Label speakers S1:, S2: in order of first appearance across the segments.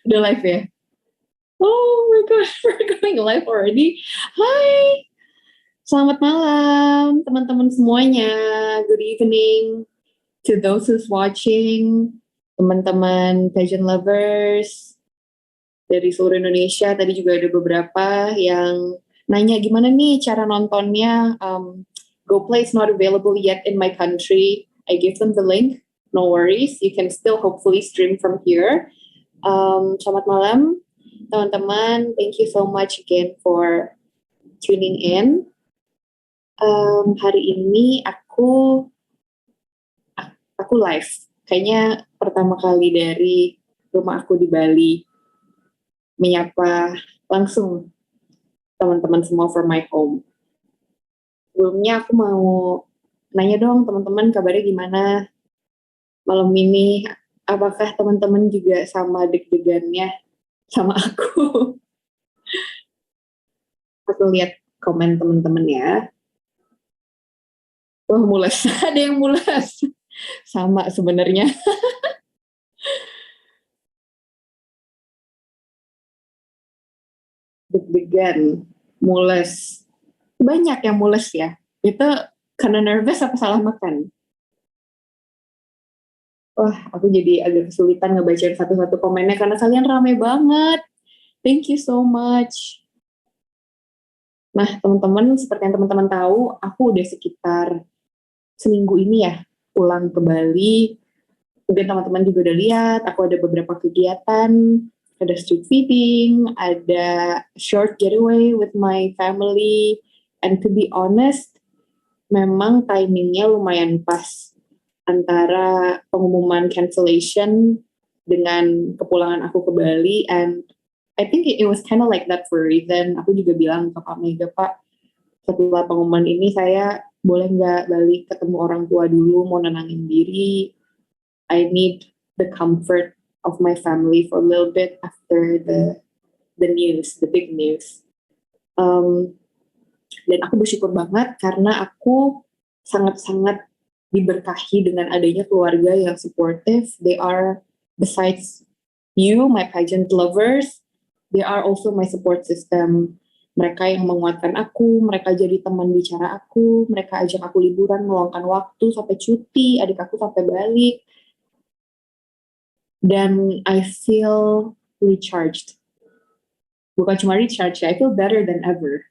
S1: Udah live ya? Oh my god, we're going live already. Hai, selamat malam teman-teman semuanya. Good evening to those who's watching, teman-teman pageant lovers dari seluruh Indonesia. Tadi juga ada beberapa yang nanya gimana nih cara nontonnya. GoPlay is not available yet in my country. I gave them the link. No worries, you can still hopefully stream from here. Selamat malam teman-teman. Thank you so much again for tuning in. Hari ini aku live. Kayaknya pertama kali dari rumah aku di Bali, menyapa langsung teman-teman semua from my home. Sebelumnya aku mau nanya dong teman-teman, kabarnya gimana malam ini? Apakah teman-teman juga sama deg-degannya sama aku? Aku lihat komen teman-teman ya. Wah, mules. Ada yang mules. Sama sebenarnya. Deg-degan, mules. Banyak yang mules ya. Itu karena nervous apa salah makan? Wah, aku jadi agak kesulitan ngebacain satu-satu komennya karena kalian rame banget. Thank you so much. Nah, teman-teman, seperti yang teman-teman tahu, aku udah sekitar seminggu ini ya pulang ke Bali. Mungkin teman-teman juga udah lihat, aku ada beberapa kegiatan, ada street feeding, ada short getaway with my family, and to be honest, memang timingnya lumayan pas antara pengumuman cancellation dengan kepulangan aku ke Bali, and I think it was kind of like that for a reason. Aku juga bilang ke Pak Mega, Pak, setelah pengumuman ini saya boleh nggak balik ketemu orang tua dulu, mau nenangin diri. I need the comfort of my family for a little bit after the news, the big news. Dan aku bersyukur banget karena aku sangat-sangat diberkahi dengan adanya keluarga yang supportive. They are, besides you, my pageant lovers, they are also my support system. Mereka yang menguatkan aku, mereka jadi teman bicara aku, mereka ajak aku liburan, meluangkan waktu sampai cuti, adik aku sampai balik. Dan I feel recharged. Bukan cuma recharged, I feel better than ever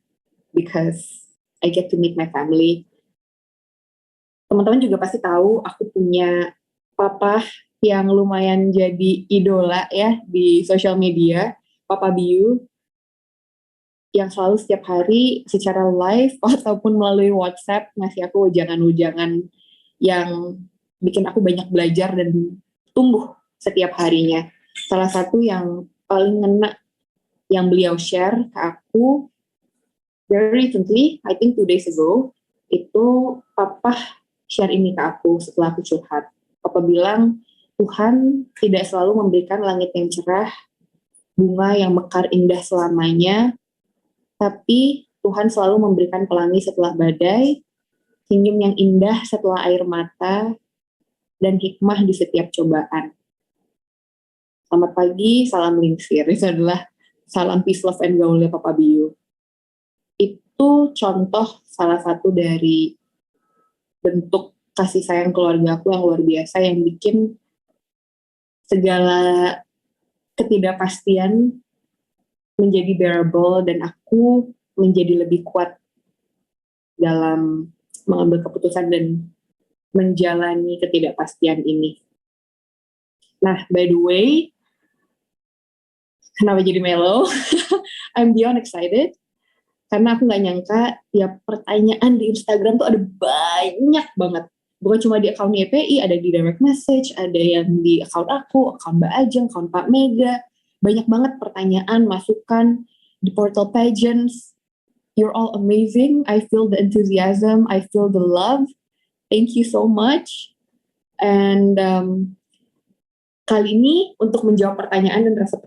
S1: because I get to meet my family. Teman-teman juga pasti tahu aku punya papa yang lumayan jadi idola ya di sosial media, Papa Biu, yang selalu setiap hari secara live ataupun melalui WhatsApp ngasih aku ujangan-ujangan yang bikin aku banyak belajar dan tumbuh setiap harinya. Salah satu yang paling ngena yang beliau share ke aku very recently, I think 2 days ago, itu Papa share ini ke aku setelah aku curhat. Papa bilang, Tuhan tidak selalu memberikan langit yang cerah, bunga yang mekar indah selamanya, tapi Tuhan selalu memberikan pelangi setelah badai, senyum yang indah setelah air mata, dan hikmah di setiap cobaan. Selamat pagi, salam lingsir. Itu adalah salam peace, love, and gaulnya Papa Biu. Itu contoh salah satu dari bentuk kasih sayang keluarga aku yang luar biasa, yang bikin segala ketidakpastian menjadi bearable dan aku menjadi lebih kuat dalam mengambil keputusan dan menjalani ketidakpastian ini. Nah, by the way, kenapa jadi mellow? I'm beyond excited karena aku nggak nyangka tiap pertanyaan di Instagram tuh ada banyak banget. Bukan cuma di akun YPI, ada di direct message, ada yang di akun aku, akun Mbak Ajeng, akun Pak Mega. Banyak banget pertanyaan, masukan di portal pageants. You're all amazing. I feel the enthusiasm. I feel the love. Thank you so much. And kali ini untuk menjawab pertanyaan dan rasa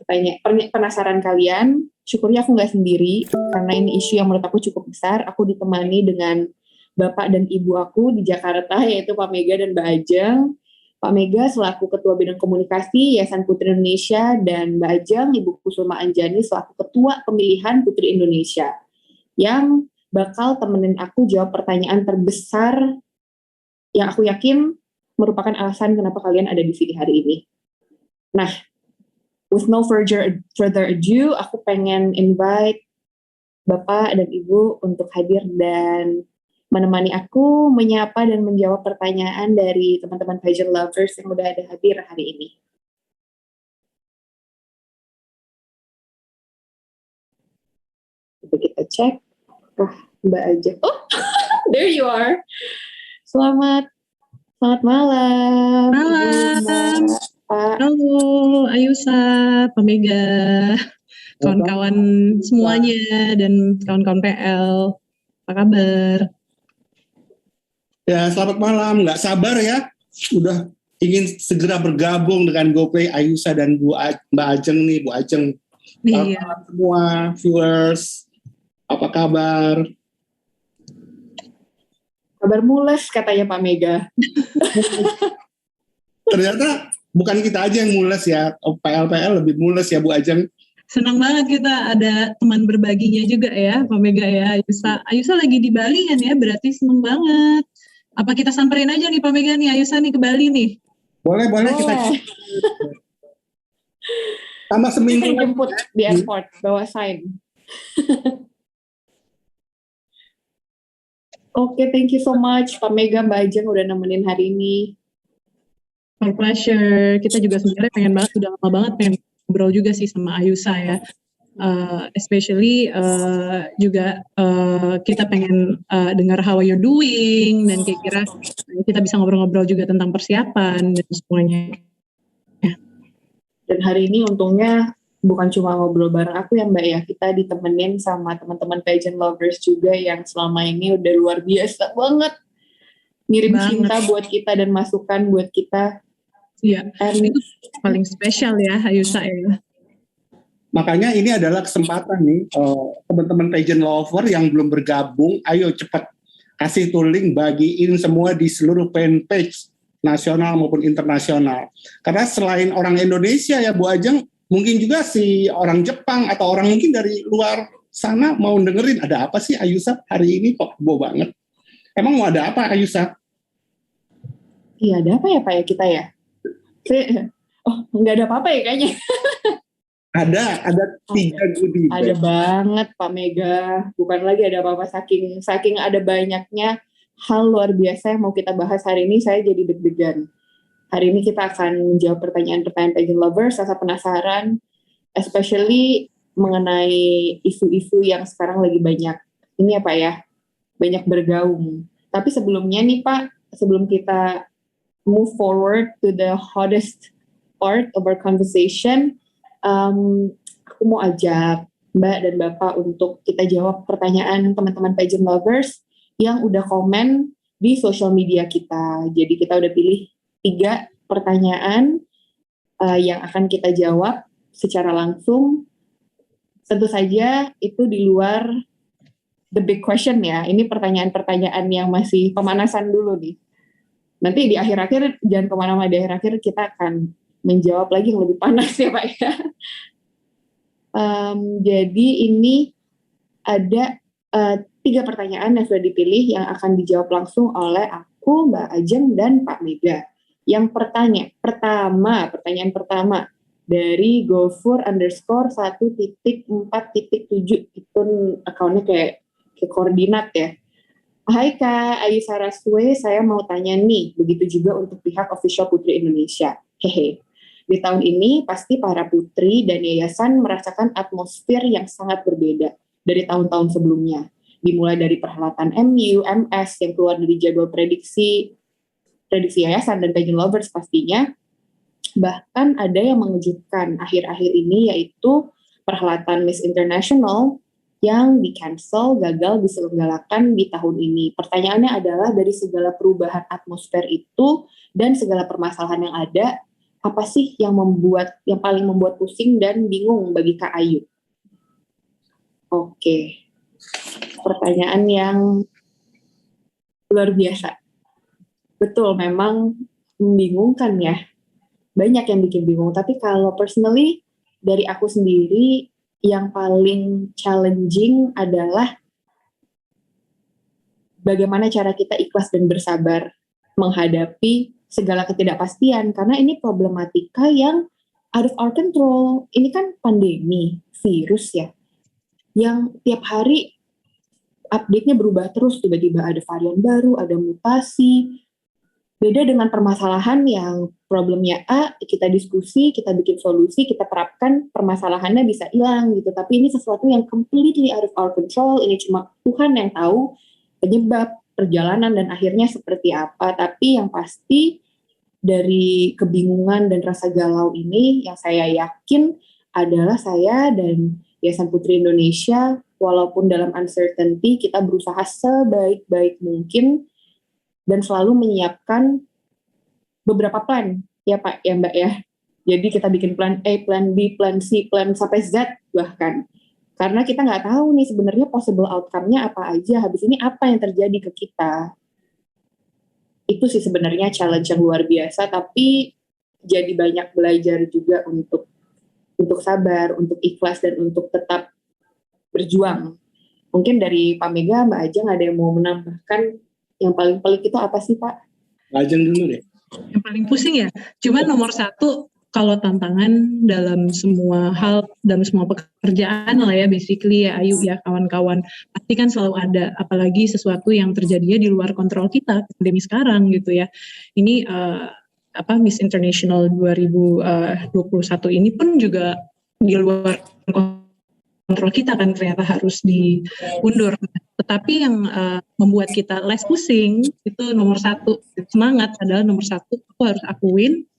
S1: penasaran kalian, syukurnya aku nggak sendiri karena ini isu yang menurut aku cukup besar. Aku ditemani dengan bapak dan ibu aku di Jakarta, yaitu Pak Mega dan Mbak Ajeng. Pak Mega selaku Ketua Bidang Komunikasi Yayasan Putri Indonesia, dan Mbak Ajeng, Ibu Kusuma Anjani selaku Ketua Pemilihan Putri Indonesia, yang bakal temenin aku jawab pertanyaan terbesar yang aku yakin merupakan alasan kenapa kalian ada di sini hari ini. Nah, with no further ado, aku pengen invite Bapak dan Ibu untuk hadir dan menemani aku menyapa dan menjawab pertanyaan dari teman-teman pageant lovers yang udah ada hadir hari ini. Coba kita cek. Mbak Ajeng. Oh, there you are. Selamat malam.
S2: Malam.
S1: Pak.
S2: Halo, Ayusa, Pak Mega, kawan-kawan semuanya dan kawan-kawan PL. Apa kabar?
S3: Ya, selamat malam. Nggak sabar ya. Udah ingin segera bergabung dengan GoPlay Ayusa dan Mbak Ajeng nih, Bu Ajeng. Selamat malam semua viewers. Apa kabar?
S1: Kabar mules katanya Pak Mega.
S3: Ternyata bukan kita aja yang mules ya. PL lebih mules ya, Bu Ajeng.
S2: Senang banget kita ada teman berbaginya juga ya, Pak Mega ya, Ayusa. Ayusa lagi di Bali kan ya, berarti senang banget. Apa kita samperin aja nih Pak Mega nih, Ayusa nih ke Bali nih?
S3: Boleh kita tambah seminggu
S1: jemput di airport, bawa sign. Oke, thank you so much Pak Mega, Mbak Ajeng udah nemenin hari ini.
S2: My pleasure. Kita juga sebenarnya pengen banget, udah lama banget pengen ngobrol juga sih sama Ayusa ya. Especially juga kita pengen dengar how you're doing, dan kira-kira kita bisa ngobrol-ngobrol juga tentang persiapan dan semuanya.
S1: Ya. Dan hari ini untungnya bukan cuma ngobrol bareng aku ya Mbak ya, kita ditemenin sama teman-teman pageant lovers juga yang selama ini udah luar biasa banget ngirim cinta buat kita dan masukan buat kita.
S2: Iya, itu paling spesial ya Ayusa ya.
S3: Makanya ini adalah kesempatan nih, teman-teman pageant lover yang belum bergabung, ayo cepat kasih tuh link, bagiin semua di seluruh fanpage nasional maupun internasional. Karena selain orang Indonesia ya Bu Ajeng, mungkin juga si orang Jepang atau orang mungkin dari luar sana mau dengerin ada apa sih Ayusa hari ini kok heboh banget. Emang mau ada apa Ayusa?
S1: Iya, ada apa ya Pak ya kita ya? Oh, nggak ada apa-apa ya kayaknya.
S3: Ada 3 goodie bag.
S1: Ada banget Pak Mega, bukan lagi ada apa-apa, saking ada banyaknya hal luar biasa yang mau kita bahas hari ini, saya jadi deg-degan. Hari ini kita akan menjawab pertanyaan-pertanyaan pageant lovers, rasa penasaran, especially mengenai isu-isu yang sekarang lagi banyak, ini ya Pak ya, banyak bergaung. Tapi sebelumnya nih Pak, sebelum kita move forward to the hottest part of our conversation, aku mau ajak Mbak dan Bapak untuk kita jawab pertanyaan teman-teman pageant lovers yang udah komen di social media kita. Jadi kita udah pilih 3 pertanyaan yang akan kita jawab secara langsung. Tentu saja itu di luar the big question ya. Ini pertanyaan-pertanyaan yang masih pemanasan dulu nih. Nanti di akhir-akhir, jangan kemana-mana, di akhir-akhir kita akan menjawab lagi yang lebih panas ya Pak ya. Jadi ini ada 3 pertanyaan yang sudah dipilih yang akan dijawab langsung oleh aku, Mbak Ajeng, dan Pak Mega. Yang pertanyaan pertama dari gofur_1.4.7, itu akunnya kayak koordinat ya. Hai Kak Ayusa Raswe, saya mau tanya nih, begitu juga untuk pihak official Putri Indonesia. Hehe. Di tahun ini pasti para putri dan yayasan merasakan atmosfer yang sangat berbeda dari tahun-tahun sebelumnya. Dimulai dari perhelatan MU, MS yang keluar dari jadwal prediksi yayasan dan pageant lovers pastinya. Bahkan ada yang mengejutkan akhir-akhir ini, yaitu perhelatan Miss International yang di-cancel, gagal diselenggarakan di tahun ini. Pertanyaannya adalah dari segala perubahan atmosfer itu dan segala permasalahan yang ada, apa sih yang paling membuat pusing dan bingung bagi Kak Ayu? Oke. Pertanyaan yang luar biasa. Betul, memang membingungkan ya. Banyak yang bikin bingung. Tapi kalau personally, dari aku sendiri, yang paling challenging adalah bagaimana cara kita ikhlas dan bersabar menghadapi segala ketidakpastian. Karena ini problematika yang out of our control. Ini kan pandemi, virus ya, yang tiap hari update-nya berubah terus, tiba-tiba ada varian baru, ada mutasi. Beda dengan permasalahan yang problemnya A, kita diskusi, kita bikin solusi, kita terapkan, permasalahannya bisa hilang gitu. Tapi ini sesuatu yang completely out of our control, ini cuma Tuhan yang tahu penyebab perjalanan dan akhirnya seperti apa. Tapi yang pasti dari kebingungan dan rasa galau ini, yang saya yakin adalah saya dan Yayasan Putri Indonesia, walaupun dalam uncertainty, kita berusaha sebaik-baik mungkin dan selalu menyiapkan beberapa plan, ya Pak, ya Mbak ya. Jadi kita bikin plan A, plan B, plan C, plan sampai Z bahkan. Karena kita nggak tahu nih sebenarnya possible outcome-nya apa aja, habis ini apa yang terjadi ke kita. Itu sih sebenarnya challenge yang luar biasa, tapi jadi banyak belajar juga untuk sabar, untuk ikhlas, dan untuk tetap berjuang. Mungkin dari Pak Mega, Mbak Ajeng ada yang mau menambahkan yang paling pelik itu apa sih Pak?
S3: Mbak Ajeng dulu deh.
S2: Yang paling pusing ya, cuman nomor satu kalau tantangan dalam semua hal, dalam semua pekerjaan lah ya, basically ya Ayu ya kawan-kawan, pasti kan selalu ada, apalagi sesuatu yang terjadinya di luar kontrol kita, pandemi sekarang gitu ya. Ini Miss International 2021 ini pun juga di luar kontrol kita kan, ternyata harus diundur. Tetapi yang membuat kita less pusing itu nomor satu, semangat adalah nomor satu. Aku harus akuin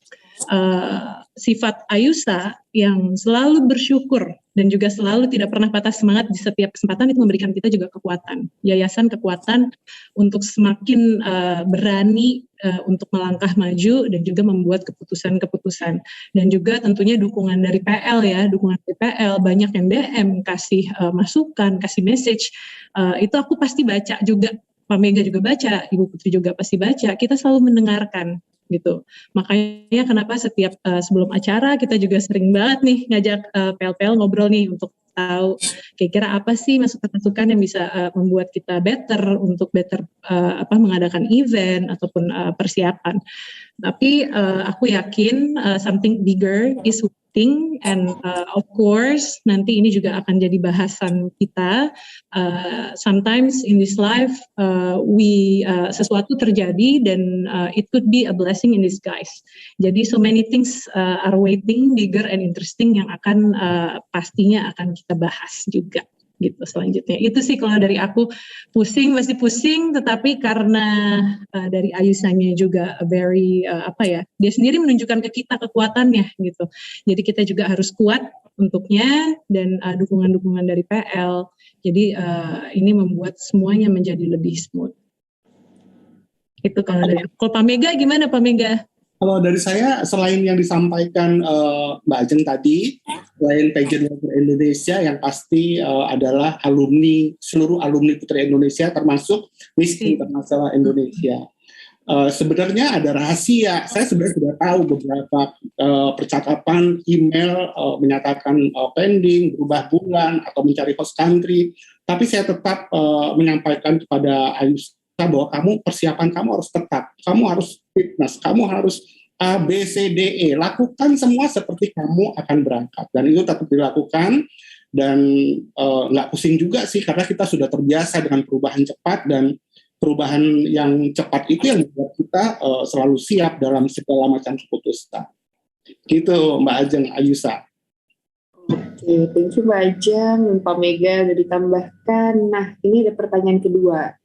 S2: sifat Ayusa yang selalu bersyukur dan juga selalu tidak pernah patah semangat di setiap kesempatan, itu memberikan kita juga kekuatan, yayasan kekuatan untuk semakin berani untuk melangkah maju dan juga membuat keputusan-keputusan. Dan juga tentunya dukungan dari PL ya, dukungan dari PL, banyak yang DM, kasih masukan, kasih message, itu aku pasti baca juga, Pak Mega juga baca, Ibu Putri juga pasti baca, kita selalu mendengarkan gitu. Makanya kenapa setiap sebelum acara kita juga sering banget nih ngajak PL-PL ngobrol nih untuk tahu kira-kira apa sih masukan-masukan yang bisa membuat kita better untuk mengadakan event ataupun persiapan. Tapi aku yakin something bigger is waiting, and of course nanti ini juga akan jadi bahasan kita. Sometimes in this life sesuatu terjadi dan it could be a blessing in disguise. Jadi so many things are waiting, bigger and interesting, yang akan pastinya akan kita bahas juga gitu selanjutnya. Itu sih kalau dari aku, masih pusing, tetapi karena dari Ayusanya juga very dia sendiri menunjukkan ke kita kekuatannya gitu. Jadi kita juga harus kuat untuknya, dan dukungan-dukungan dari PL. Jadi ini membuat semuanya menjadi lebih smooth. Itu kalau dari aku. Kalau Pak Mega gimana Pak Mega?
S3: Kalau dari saya, selain yang disampaikan Mbak Ajeng tadi, selain Pageant Lover Indonesia, yang pasti adalah seluruh alumni Putri Indonesia, termasuk Miss International Indonesia. Sebenarnya ada rahasia. Saya sebenarnya sudah tahu beberapa percakapan email menyatakan pending, berubah bulan, atau mencari host country. Tapi saya tetap menyampaikan kepada Ayusa bahwa persiapan kamu harus tetap, kamu harus fitness, kamu harus A, B, C, D, E. Lakukan semua seperti kamu akan berangkat. Dan itu tetap dilakukan, dan nggak pusing juga sih, karena kita sudah terbiasa dengan perubahan cepat, dan perubahan yang cepat itu yang membuat kita selalu siap dalam segala macam keputusan. Gitu Mbak Ajeng, Ayusa.
S1: Oke, thank you Mbak Ajeng dan Pak Mega udah ditambahkan. Nah, ini ada pertanyaan kedua.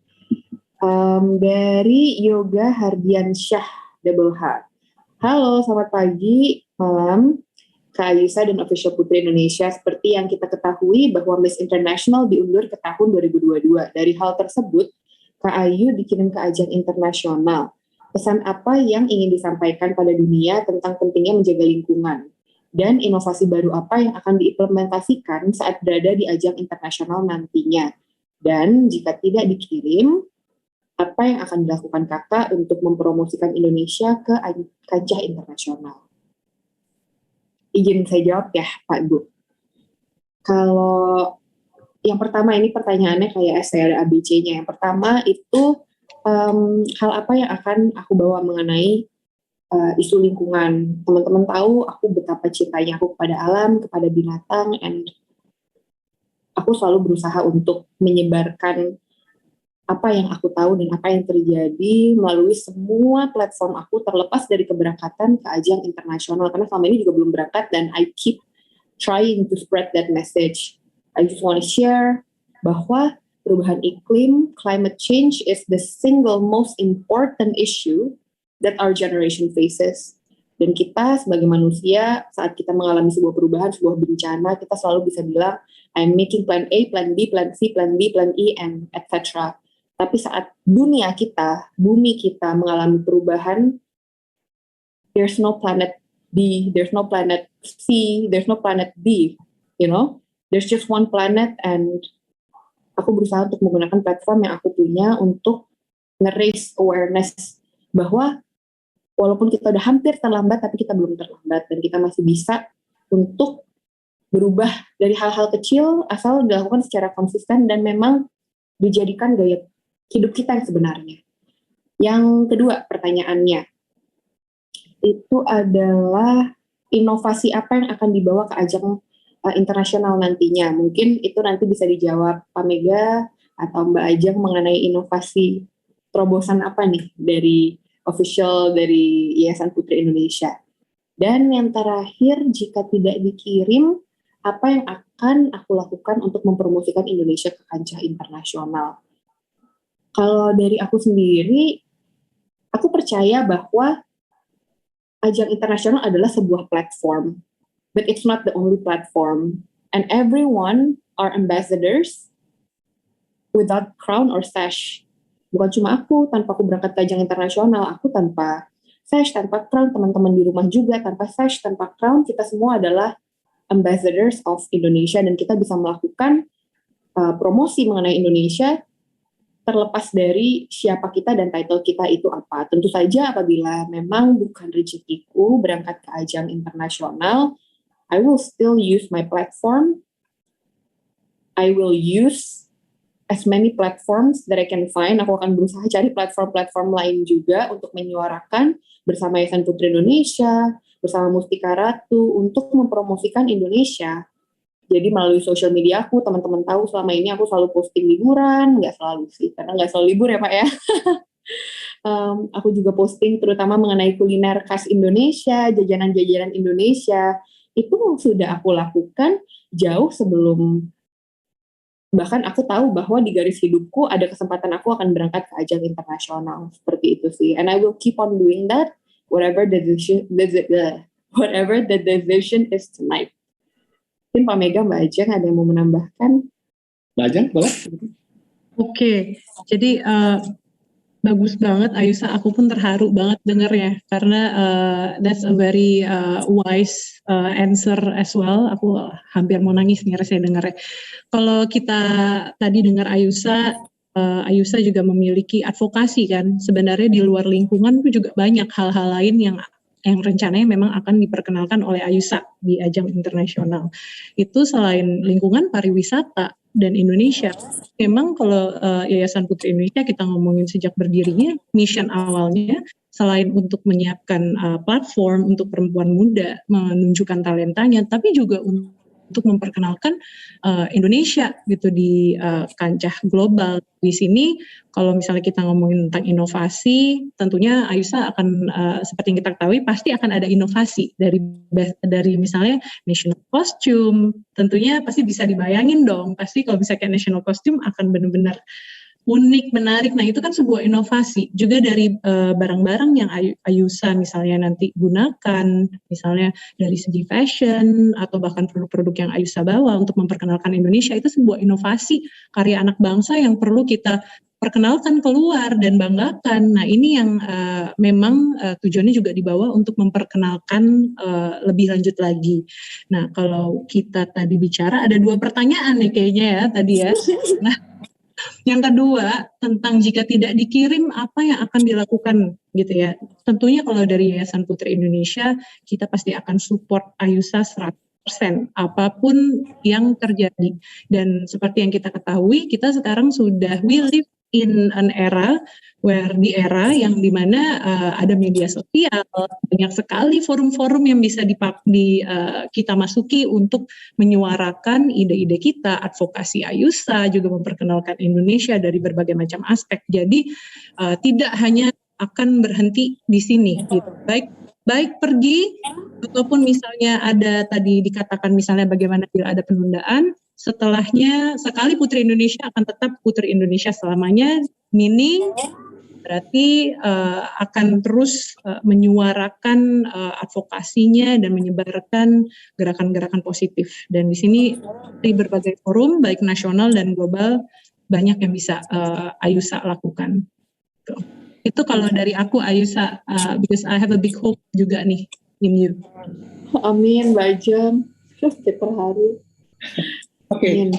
S1: Dari Yoga Hardiansyah Double H. Halo, selamat pagi, malam, Kak Ayusa dan Official Putri Indonesia. Seperti yang kita ketahui bahwa Miss International diundur ke tahun 2022. Dari hal tersebut, Kak Ayu dikirim ke ajang internasional. Pesan apa yang ingin disampaikan pada dunia tentang pentingnya menjaga lingkungan? Dan inovasi baru apa yang akan diimplementasikan saat berada di ajang internasional nantinya? Dan jika tidak dikirim, apa yang akan dilakukan kakak untuk mempromosikan Indonesia ke kancah internasional? Izin saya jawab ya Pak Bu. Kalau yang pertama, ini pertanyaannya kayak essay ada ABC-nya. Yang pertama itu hal apa yang akan aku bawa mengenai isu lingkungan. Teman-teman tahu aku betapa cintanya aku kepada alam, kepada binatang, and aku selalu berusaha untuk menyebarkan apa yang aku tahu dan apa yang terjadi melalui semua platform aku, terlepas dari keberangkatan ke ajang internasional, karena selama ini juga belum berangkat dan I keep trying to spread that message. I just want to share bahwa perubahan iklim, climate change is the single most important issue that our generation faces. Dan kita sebagai manusia, saat kita mengalami sebuah perubahan, sebuah bencana, kita selalu bisa bilang, I'm making plan A, plan B, plan C, plan D, plan E, and etc. Tapi saat dunia kita, bumi kita mengalami perubahan, there's no planet B, there's no planet C, there's no planet D, you know? There's just one planet, and aku berusaha untuk menggunakan platform yang aku punya untuk nge-raise awareness bahwa walaupun kita udah hampir terlambat, tapi kita belum terlambat, dan kita masih bisa untuk berubah dari hal-hal kecil asal dilakukan secara konsisten dan memang dijadikan gaya hidup kita yang sebenarnya. Yang kedua pertanyaannya, itu adalah inovasi apa yang akan dibawa ke ajang internasional nantinya. Mungkin itu nanti bisa dijawab Pak Mega atau Mbak Ajeng mengenai inovasi terobosan apa nih dari official dari Yayasan Putri Indonesia. Dan yang terakhir, jika tidak dikirim, apa yang akan aku lakukan untuk mempromosikan Indonesia ke kancah internasional? Kalau dari aku sendiri, aku percaya bahwa ajang internasional adalah sebuah platform. But it's not the only platform. And everyone are ambassadors without crown or sash. Bukan cuma aku, tanpa aku berangkat ke ajang internasional, aku tanpa sash, tanpa crown, teman-teman di rumah juga tanpa sash, tanpa crown, kita semua adalah ambassadors of Indonesia, dan kita bisa melakukan promosi mengenai Indonesia terlepas dari siapa kita dan title kita itu apa. Tentu saja apabila memang bukan rezekiku berangkat ke ajang internasional, I will still use my platform. I will use as many platforms that I can find. Aku akan berusaha cari platform-platform lain juga untuk menyuarakan bersama Yayasan Putri Indonesia, bersama Mustika Ratu untuk mempromosikan Indonesia. Jadi melalui social media aku, teman-teman tahu selama ini aku selalu posting liburan, nggak selalu sih, karena nggak selalu libur ya Pak ya. Aku juga posting terutama mengenai kuliner khas Indonesia, jajanan-jajanan Indonesia. Itu sudah aku lakukan jauh sebelum, bahkan aku tahu bahwa di garis hidupku ada kesempatan aku akan berangkat ke ajang internasional, seperti itu sih. And I will keep on doing that, whatever the decision is tonight. Mungkin Pak Mega, Mbak Ajeng ada yang mau menambahkan?
S3: Mbak Ajeng, boleh?
S2: Oke, jadi bagus banget Ayusa, aku pun terharu banget dengarnya karena that's a very wise answer as well. Aku hampir mau nangis nih saya dengarnya. Kalau kita tadi dengar Ayusa, Ayusa juga memiliki advokasi kan. Sebenarnya di luar lingkungan itu juga banyak hal-hal lain yang rencananya memang akan diperkenalkan oleh Ayusa di ajang internasional. Itu selain lingkungan, pariwisata dan Indonesia. Memang kalau Yayasan Putri Indonesia kita ngomongin sejak berdirinya, mission awalnya selain untuk menyiapkan platform untuk perempuan muda menunjukkan talentanya, tapi juga untuk memperkenalkan Indonesia gitu di kancah global. Di sini kalau misalnya kita ngomongin tentang inovasi, tentunya Ayusa akan seperti yang kita ketahui pasti akan ada inovasi dari misalnya national costume. Tentunya pasti bisa dibayangin dong, pasti kalau misalnya national costume akan benar-benar unik, menarik. Nah itu kan sebuah inovasi juga dari barang-barang yang Ayusa misalnya nanti gunakan, misalnya dari segi fashion atau bahkan produk-produk yang Ayusa bawa untuk memperkenalkan Indonesia, itu sebuah inovasi karya anak bangsa yang perlu kita perkenalkan keluar dan banggakan. Nah ini yang memang tujuannya juga dibawa untuk memperkenalkan lebih lanjut lagi. Nah kalau kita tadi bicara ada 2 pertanyaan nih kayaknya ya tadi ya. Nah Yang kedua, tentang jika tidak dikirim, apa yang akan dilakukan gitu ya. Tentunya kalau dari Yayasan Putri Indonesia, kita pasti akan support Ayusa 100%, apapun yang terjadi. Dan seperti yang kita ketahui, kita sekarang sudah we live in an era where di era yang dimana ada media sosial, banyak sekali forum-forum yang bisa kita masuki untuk menyuarakan ide-ide kita, advokasi Ayusa, juga memperkenalkan Indonesia dari berbagai macam aspek. Jadi tidak hanya akan berhenti di sini, gitu. Baik pergi ataupun misalnya ada tadi dikatakan misalnya bagaimana bila ada penundaan, setelahnya sekali Putri Indonesia akan tetap Putri Indonesia selamanya, meaning berarti akan terus menyuarakan advokasinya dan menyebarkan gerakan-gerakan positif. Dan di sini di berbagai forum baik nasional dan global banyak yang bisa Ayusa lakukan. Itu kalau dari aku Ayusa, because I have a big hope juga nih in you.
S1: Amin, Mbak Jam. Terharu.
S3: Oke,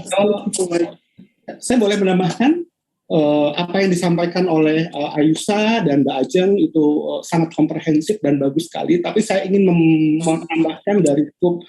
S3: saya boleh menambahkan apa yang disampaikan oleh Ayusa dan Mbak Ajeng itu sangat komprehensif dan bagus sekali. Tapi saya ingin menambahkan dari skup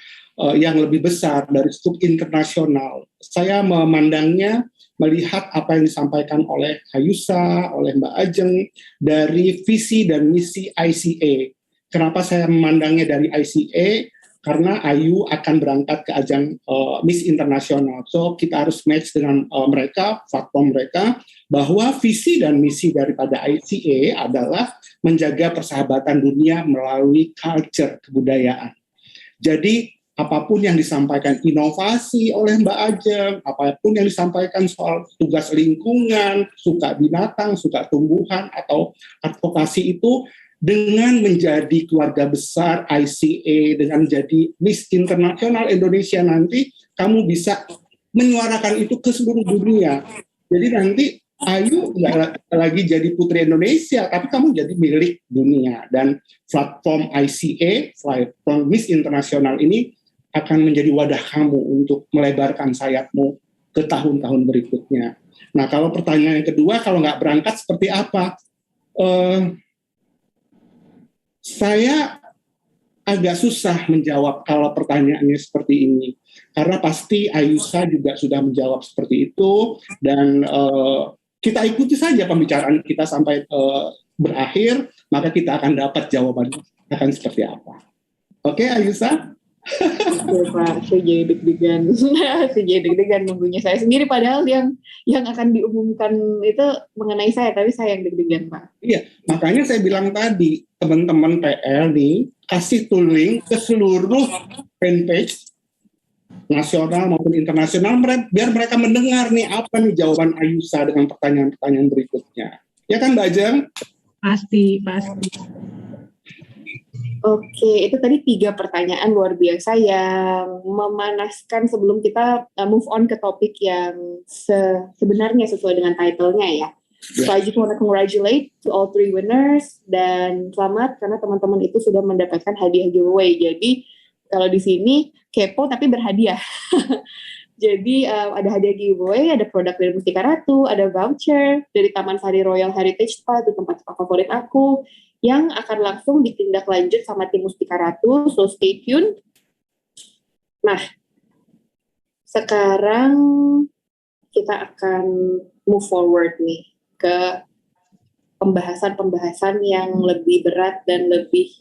S3: yang lebih besar, dari skup internasional. Saya memandangnya melihat apa yang disampaikan oleh Ayusa, oleh Mbak Ajeng dari visi dan misi ICA. Kenapa saya memandangnya dari ICA? Karena Ayu akan berangkat ke ajang Miss Internasional. So kita harus match dengan mereka, platform mereka, bahwa visi dan misi daripada ICA adalah menjaga persahabatan dunia melalui culture, kebudayaan. Jadi apapun yang disampaikan inovasi oleh Mbak Ajeng, apapun yang disampaikan soal tugas lingkungan, suka binatang, suka tumbuhan, atau advokasi itu, dengan menjadi keluarga besar ICA, dengan menjadi Miss Internasional Indonesia nanti, kamu bisa menyuarakan itu ke seluruh dunia. Jadi nanti Ayu nggak lagi jadi Putri Indonesia, tapi kamu jadi milik dunia. Dan platform ICA, platform Miss Internasional ini akan menjadi wadah kamu untuk melebarkan sayapmu ke tahun-tahun berikutnya. Nah, kalau pertanyaan yang kedua, kalau nggak berangkat seperti apa? Saya agak susah menjawab kalau pertanyaannya seperti ini, karena pasti Ayusa juga sudah menjawab seperti itu, dan kita ikuti saja pembicaraan kita sampai berakhir, maka kita akan dapat jawabannya akan seperti apa. Oke, Ayusa?
S1: Oke, Pak, saya jadi deg-degan. Saya jadi deg-degan nunggunya saya sendiri, padahal yang akan diumumkan itu mengenai saya, tapi saya yang deg-degan, Pak.
S3: Iya, makanya saya bilang tadi, teman-teman PL nih, kasih tooling ke seluruh fanpage nasional maupun internasional, biar mereka mendengar nih apa nih jawaban Ayusa dengan pertanyaan-pertanyaan berikutnya. Ya kan, Mbak Ajeng?
S2: Pasti.
S1: Oke, itu tadi 3 pertanyaan luar biasa yang memanaskan sebelum kita move on ke topik yang sebenarnya sesuai dengan title-nya ya. So I just want to congratulate to all 3 winners, dan selamat karena teman-teman itu sudah mendapatkan hadiah giveaway. Jadi kalau di sini kepo tapi berhadiah. Jadi ada hadiah giveaway, ada produk dari Mustika Ratu, ada voucher dari Taman Sari Royal Heritage Spa, itu tempat spa favorit aku, yang akan langsung ditindaklanjut sama tim Mustika Ratu, so stay tuned. Nah, sekarang kita akan move forward nih ke pembahasan-pembahasan yang lebih berat dan lebih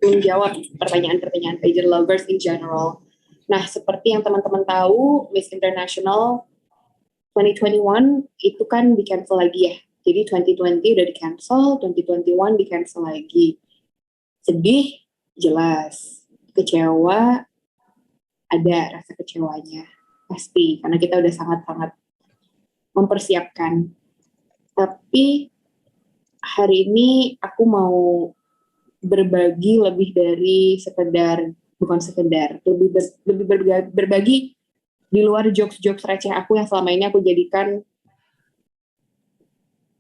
S1: menjawab pertanyaan-pertanyaan pager lovers in general. Nah, seperti yang teman-teman tahu, Miss International 2021 itu kan di-cancel lagi ya. Jadi 2020 udah di-cancel, 2021 di-cancel lagi. Sedih, jelas. Kecewa, ada rasa kecewanya. Pasti, karena kita udah sangat-sangat mempersiapkan. Tapi hari ini aku mau berbagi lebih dari berbagi di luar jokes-jokes receh aku yang selama ini aku jadikan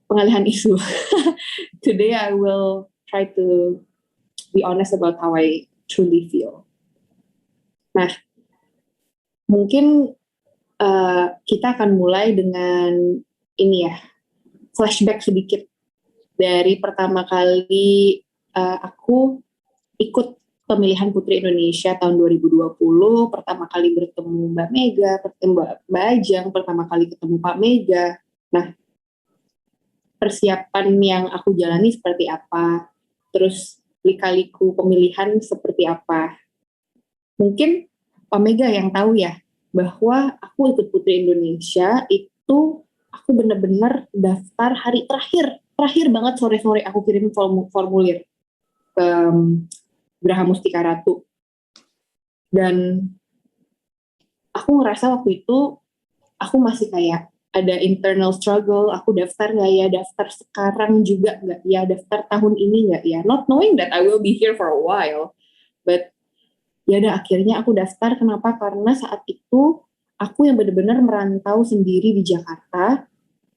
S1: pengalihan isu. Today I will try to be honest about how I truly feel. Nah, mungkin kita akan mulai dengan ini ya, flashback sedikit dari pertama kali aku ikut pemilihan Putri Indonesia tahun 2020, pertama kali bertemu Mbak Mega, Mbak Ajang, pertama kali ketemu Pak Mega. Nah, persiapan yang aku jalani seperti apa, terus lika-liku pemilihan seperti apa. Mungkin Pak Mega yang tahu ya, bahwa aku ikut Putri Indonesia itu aku benar-benar daftar hari terakhir banget sore-sore aku kirim formulir ke Graha Mustika Ratu. Dan aku ngerasa waktu itu aku masih kayak ada internal struggle, aku daftar nggak ya, daftar sekarang juga nggak ya, daftar tahun ini nggak ya, not knowing that I will be here for a while. But ya udah akhirnya aku daftar. Kenapa? Karena saat itu aku yang benar-benar merantau sendiri di Jakarta,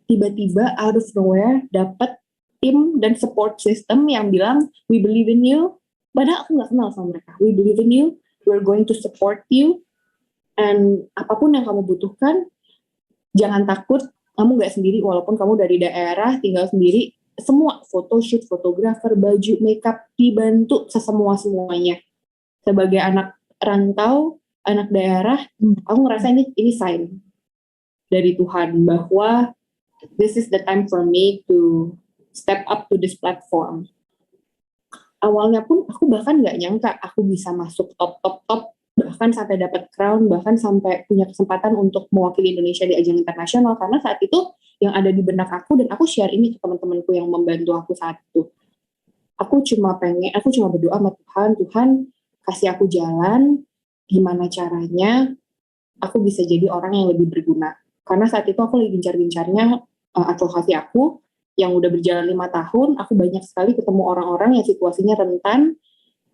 S1: tiba-tiba out of nowhere dapat tim dan support system yang bilang we believe in you. Padahal aku nggak kenal sama mereka. We believe in you, we're going to support you, and apapun yang kamu butuhkan, jangan takut, kamu nggak sendiri walaupun kamu dari daerah, tinggal sendiri, semua photoshoot, fotografer, baju, makeup, dibantu semuanya. Sebagai anak rantau, anak daerah, aku ngerasa ini sign dari Tuhan bahwa this is the time for me to step up to this platform. Awalnya pun aku bahkan nggak nyangka aku bisa masuk top, bahkan sampai dapat crown, bahkan sampai punya kesempatan untuk mewakili Indonesia di ajang internasional, karena saat itu yang ada di benak aku, dan aku share ini ke teman-temanku yang membantu aku saat itu. Aku cuma berdoa sama Tuhan kasih aku jalan, gimana caranya aku bisa jadi orang yang lebih berguna. Karena saat itu aku lagi gencar-gencarnya advokasi aku, yang udah berjalan 5 tahun, aku banyak sekali ketemu orang-orang yang situasinya rentan,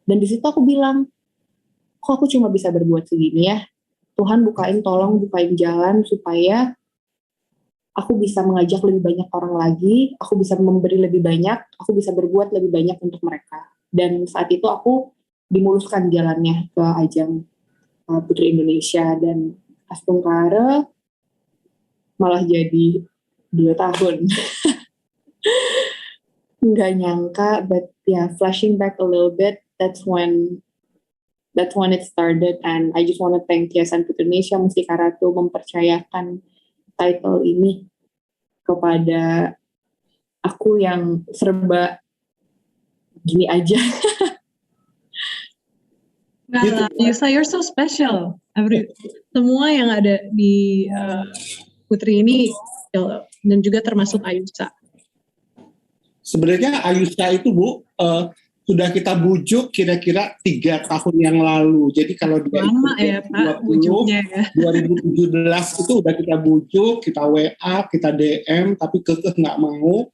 S1: dan di situ aku bilang, kok aku cuma bisa berbuat segini ya? Tuhan tolong bukain jalan supaya aku bisa mengajak lebih banyak orang lagi, aku bisa memberi lebih banyak, aku bisa berbuat lebih banyak untuk mereka. Dan saat itu aku dimuluskan jalannya ke ajang Putri Indonesia, dan Astungkara malah jadi 2 tahun. Nggak nyangka, but yeah, flashing back a little bit, that's when it started, and I just want to thank Yayasan Putri Indonesia Mustika Ratu mempercayakan title ini kepada aku yang serba gini aja.
S2: Nah, Yusa, you're so special. Semua yang ada di Putri ini, dan juga termasuk Ayusa.
S3: Sebenarnya Ayusa itu Bu sudah kita bujuk kira-kira 3 tahun yang lalu. Jadi kalau dia
S2: lama ya Pak bujuknya ya.
S3: 2017 itu udah kita bujuk, kita WA, kita DM, tapi kekeh nggak mau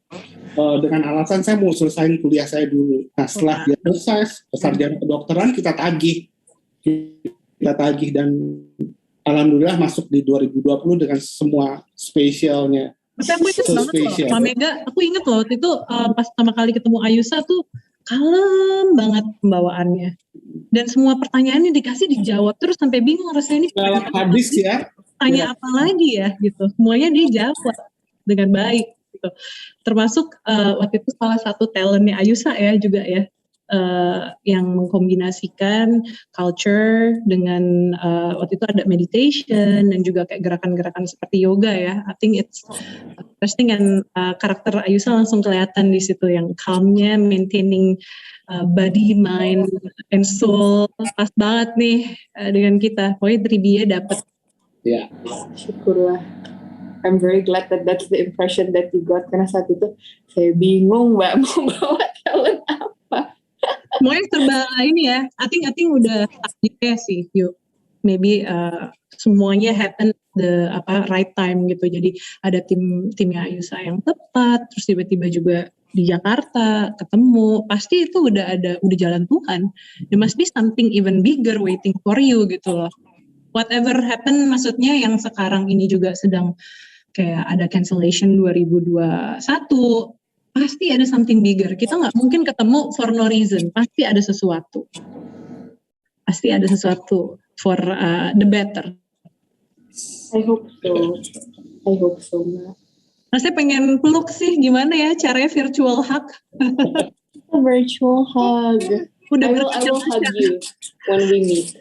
S3: dengan alasan saya mau selesaiin kuliah saya dulu. Nah setelah dia selesai sarjana kedokteran kita tagih dan alhamdulillah masuk di 2020 dengan semua spesialnya.
S2: Tapi aku inget banget loh, Mbak Mega, aku inget loh waktu itu pas pertama kali ketemu Ayusa tuh kalem banget pembawaannya. Dan semua pertanyaannya dikasih dijawab terus sampai bingung rasanya ini.
S3: Dalam habis ya.
S2: Tanya apa lagi ya gitu. Semuanya dia jawab dengan baik gitu. Termasuk waktu itu salah satu talentnya Ayusa ya juga ya. Yang mengkombinasikan culture dengan waktu itu ada meditation dan juga kayak gerakan-gerakan seperti yoga ya. I think it's interesting, and karakter Ayusa langsung kelihatan di situ yang calmnya, maintaining body, mind, and soul. Pas banget nih dengan kita. Pokoknya Tribia dapet.
S3: Ya.
S1: Syukurlah. I'm very glad that that's the impression that you got, karena saat itu saya bingung Mbak mau bawa talent apa.
S2: Semuanya serba ini ya. I think udah takdirnya sih. Yuk, maybe semuanya happen the right time gitu. Jadi ada timnya Ayusa yang tepat. Terus tiba-tiba juga di Jakarta ketemu. Pasti itu udah jalan Tuhan. There must be something even bigger waiting for you gitu loh. Whatever happen, maksudnya yang sekarang ini juga sedang kayak ada cancellation 2021. Pasti ada something bigger. Kita nggak mungkin ketemu for no reason. Pasti ada sesuatu. Pasti ada sesuatu for the better.
S1: I hope so, Mbak.
S2: Rasanya pengen peluk sih, gimana ya caranya virtual hug?
S1: A virtual hug.
S2: Udah
S1: I will hug you when we meet.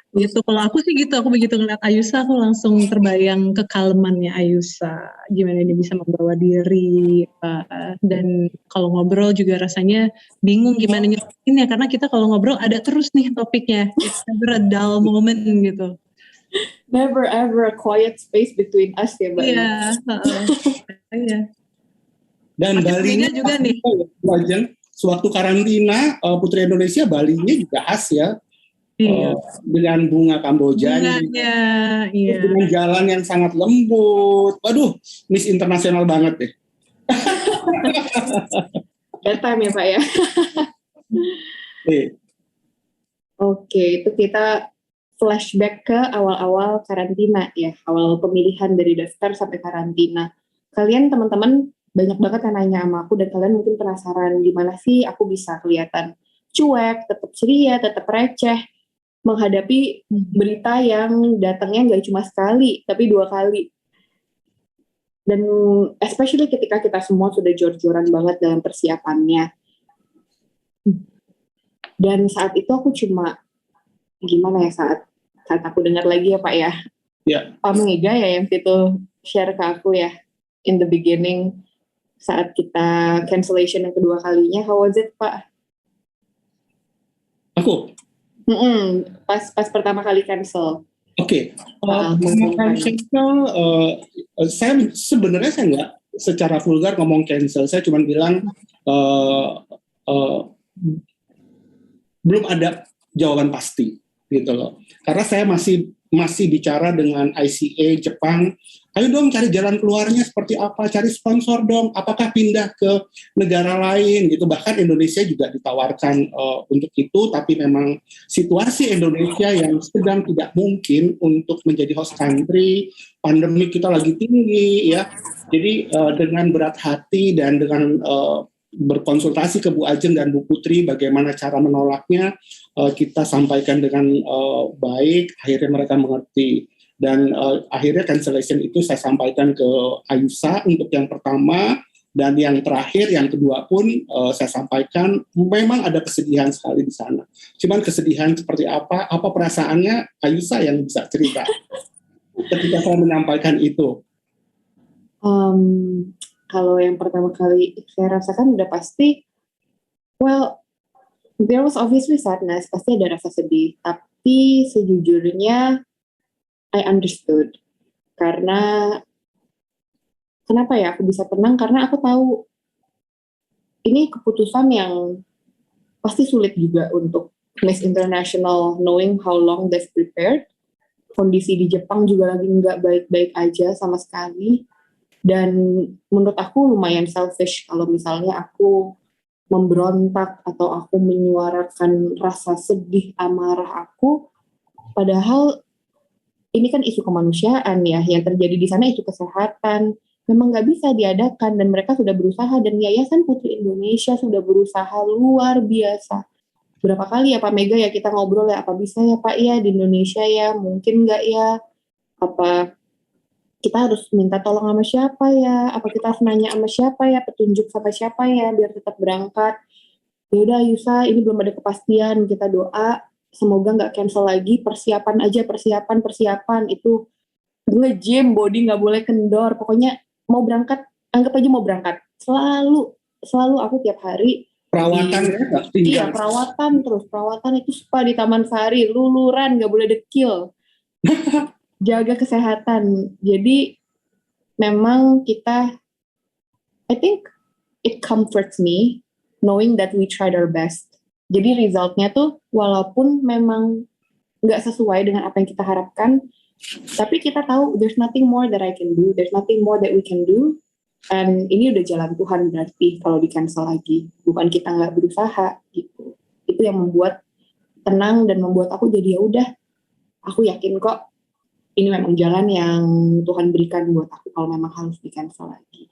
S2: Gitu. Kalau aku sih gitu, aku begitu ngeliat Ayusa, aku langsung terbayang kekalemannya Ayusa. Gimana dia bisa membawa diri, dan kalau ngobrol juga rasanya bingung gimana nyelesainnya, karena kita kalau ngobrol ada terus nih topiknya. It's never a dull moment gitu.
S1: Never ever a quiet space between us ya Mbak.
S2: Iya, iya.
S3: Dan Balinya
S2: juga nih.
S3: Ajeng, sewaktu karantina Putri Indonesia Balinya juga khas ya.
S2: Iya.
S3: Dengan bunga Kamboja,
S2: iya.
S3: Dengan jalan yang sangat lembut. Waduh, Miss Internasional banget deh.
S1: That time ya Pak ya. Oke, itu kita flashback ke awal-awal karantina ya, awal pemilihan dari daftar sampai karantina. Kalian teman-teman banyak banget yang nanya sama aku dan kalian mungkin penasaran gimana sih aku bisa kelihatan cuek, tetap ceria, tetap receh menghadapi berita yang datangnya nggak cuma sekali tapi 2 kali. Dan especially ketika kita semua sudah jor-joran banget dalam persiapannya. Dan saat itu aku cuma gimana ya saat aku dengar lagi ya Pak ya.
S3: Ya.
S1: Pak Mega ya yang itu share ke aku ya in the beginning saat kita cancellation yang kedua kalinya. How was it Pak?
S3: Aku?
S1: Pas pertama kali cancel.
S3: Oke. Cancel, saya sebenarnya saya nggak secara vulgar ngomong cancel. Saya cuma bilang belum ada jawaban pasti gitu loh. Karena saya masih bicara dengan ICA Jepang, ayo dong cari jalan keluarnya seperti apa, cari sponsor dong, apakah pindah ke negara lain gitu. Bahkan Indonesia juga ditawarkan untuk itu, tapi memang situasi Indonesia yang sedang tidak mungkin untuk menjadi host country, pandemi kita lagi tinggi ya. Jadi dengan berat hati dan dengan berkonsultasi ke Bu Ajeng dan Bu Putri bagaimana cara menolaknya, kita sampaikan dengan baik, akhirnya mereka mengerti. Dan akhirnya cancellation itu saya sampaikan ke Ayusa untuk yang pertama, dan yang terakhir, yang kedua pun saya sampaikan. Memang ada kesedihan sekali di sana. Cuman kesedihan seperti apa perasaannya Ayusa yang bisa cerita ketika saya menyampaikan itu.
S1: Kalau yang pertama kali saya rasakan udah pasti, well, there was obviously sadness, pasti ada rasa sedih. Tapi sejujurnya, I understood. Karena, kenapa ya aku bisa tenang? Karena aku tahu ini keputusan yang pasti sulit juga untuk Miss International, knowing how long they've prepared. Kondisi di Jepang juga lagi nggak baik-baik aja sama sekali. Dan menurut aku lumayan selfish kalau misalnya aku memberontak atau aku menyuarakan rasa sedih, amarah aku, padahal ini kan isu kemanusiaan ya, yang terjadi di sana isu kesehatan, memang nggak bisa diadakan dan mereka sudah berusaha dan Yayasan Putri Indonesia sudah berusaha luar biasa. Berapa kali ya Pak Mega ya kita ngobrol ya, apa bisa ya Pak ya di Indonesia ya, mungkin nggak ya, apa kita harus minta tolong sama siapa ya, apa kita harus nanya sama siapa ya, petunjuk sama siapa ya, biar tetap berangkat. Ya udah Yusa, ini belum ada kepastian, kita doa semoga nggak cancel lagi, persiapan aja, persiapan itu nge-gym, body nggak boleh kendor, pokoknya mau berangkat, anggap aja mau berangkat, selalu aku tiap hari
S3: perawatan
S1: iya perawatan itu spa di Taman Sari, luluran nggak boleh dekil. Jaga kesehatan. Jadi memang kita, I think it comforts me knowing that we tried our best. Jadi resultnya tuh walaupun memang nggak sesuai dengan apa yang kita harapkan, tapi kita tahu there's nothing more that I can do, there's nothing more that we can do. And ini udah jalan Tuhan berarti kalau di cancel lagi, bukan kita nggak berusaha gitu. Itu yang membuat tenang dan membuat aku jadi ya udah, aku yakin kok ini memang jalan yang Tuhan berikan buat aku kalau memang harus di cancel lagi.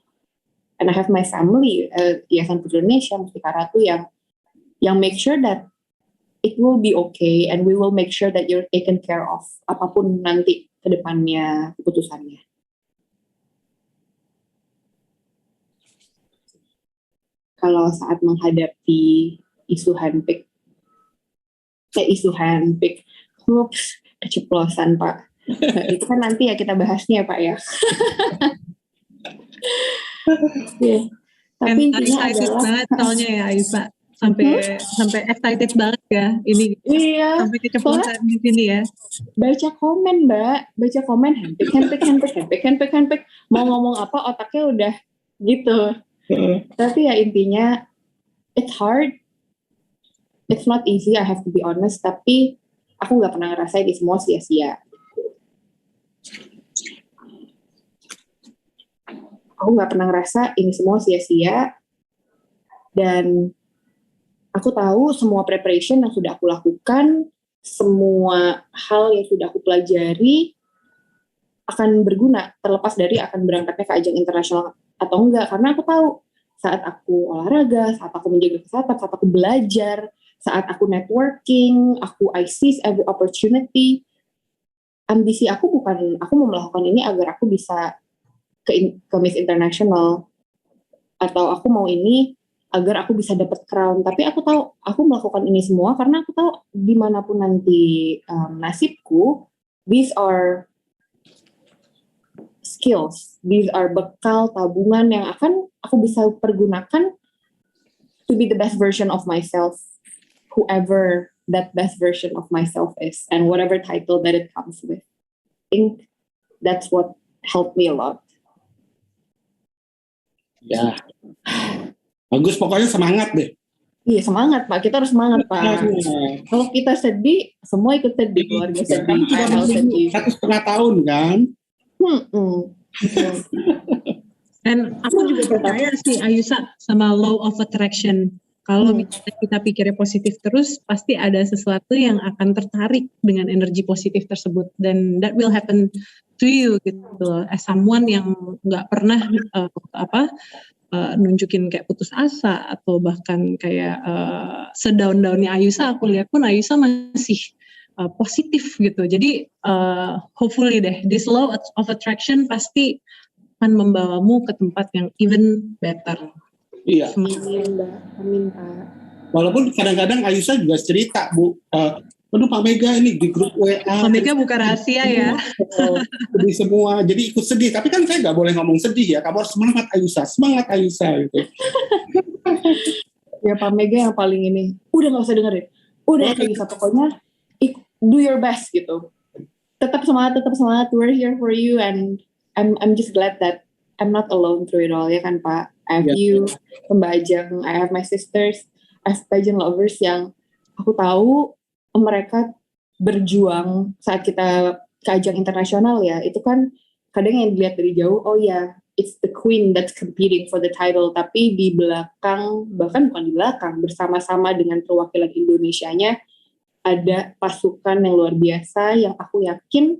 S1: And I have my family, Yayasan Putri Indonesia, Mustika Ratu yang make sure that it will be okay and we will make sure that you're taken care of apapun nanti ke depannya keputusannya. kalau saat menghadapi isu handpick. Ups, keceplosan Pak. Nah, itu kan nanti ya kita bahasnya Pak ya. Yeah. Tapi intinya
S2: excited
S1: adalah
S2: banget soalnya ya Aisyah, sampai excited banget ya ini,
S1: iya,
S2: sampai keceplosan di sini ya.
S1: baca komen Mbak, handpick, mau ngomong apa otaknya udah gitu. Tapi ya intinya it's hard, it's not easy, I have to be honest, tapi aku nggak pernah ngerasain ini semua sia-sia. Aku nggak pernah ngerasa ini semua sia-sia, dan aku tahu semua preparation yang sudah aku lakukan, semua hal yang sudah aku pelajari akan berguna, terlepas dari akan berangkatnya ke ajang internasional atau enggak, karena aku tahu saat aku olahraga, saat aku menjaga kesehatan, saat aku belajar, saat aku networking, I seize every opportunity. Ambisi aku bukan aku mau melakukan ini agar aku bisa ke Miss International, atau aku mau ini agar aku bisa dapat crown, tapi aku tahu aku melakukan ini semua karena aku tahu dimanapun nanti nasibku, these are skills, these are bekal tabungan yang akan aku bisa pergunakan to be the best version of myself, whoever that best version of myself is, and whatever title that it comes with. I think that's what helped me a lot.
S3: Ya, bagus, pokoknya semangat deh.
S1: Iya semangat Pak, kita harus semangat Pak. Kalau kita sedih, semua ikut sedih, keluarga sedih,
S3: Kamu sudah
S1: KL sedih.
S3: 1,5 tahun kan?
S2: Dan aku juga percaya sih Ayusa sama law of attraction. Kalau misalnya kita pikirnya positif terus, pasti ada sesuatu yang akan tertarik dengan energi positif tersebut, dan that will happen to you gitu loh. As someone yang nggak pernah nunjukin kayak putus asa atau bahkan kayak sedown-downnya Ayusa, aku lihat pun Ayusa masih positif gitu. Jadi hopefully deh, this law of attraction pasti akan membawamu ke tempat yang even better.
S3: Iya.
S1: Amin Pak.
S3: Walaupun kadang-kadang Ayusa juga cerita, Bu, aduh Pak Mega ini di grup WA.
S2: Pak Mega buka rahasia ya.
S3: Sedih semua, jadi ikut sedih. Tapi kan saya nggak boleh ngomong sedih ya. Kamu harus semangat Ayusa gitu.
S1: Ya Pak Mega yang paling ini, udah nggak usah dengerin. Udah Ayusa pokoknya do your best gitu. Tetap semangat. We're here for you, and I'm just glad that I'm not alone through it all, ya kan Pak. I have you, Mbak Ajeng, I have my sisters, I have pageant lovers yang aku tahu mereka berjuang saat kita ke ajang internasional ya. Itu kan kadang yang dilihat dari jauh, oh ya, it's the queen that's competing for the title. Tapi di belakang, bahkan bukan di belakang, bersama-sama dengan perwakilan Indonesianya, ada pasukan yang luar biasa yang aku yakin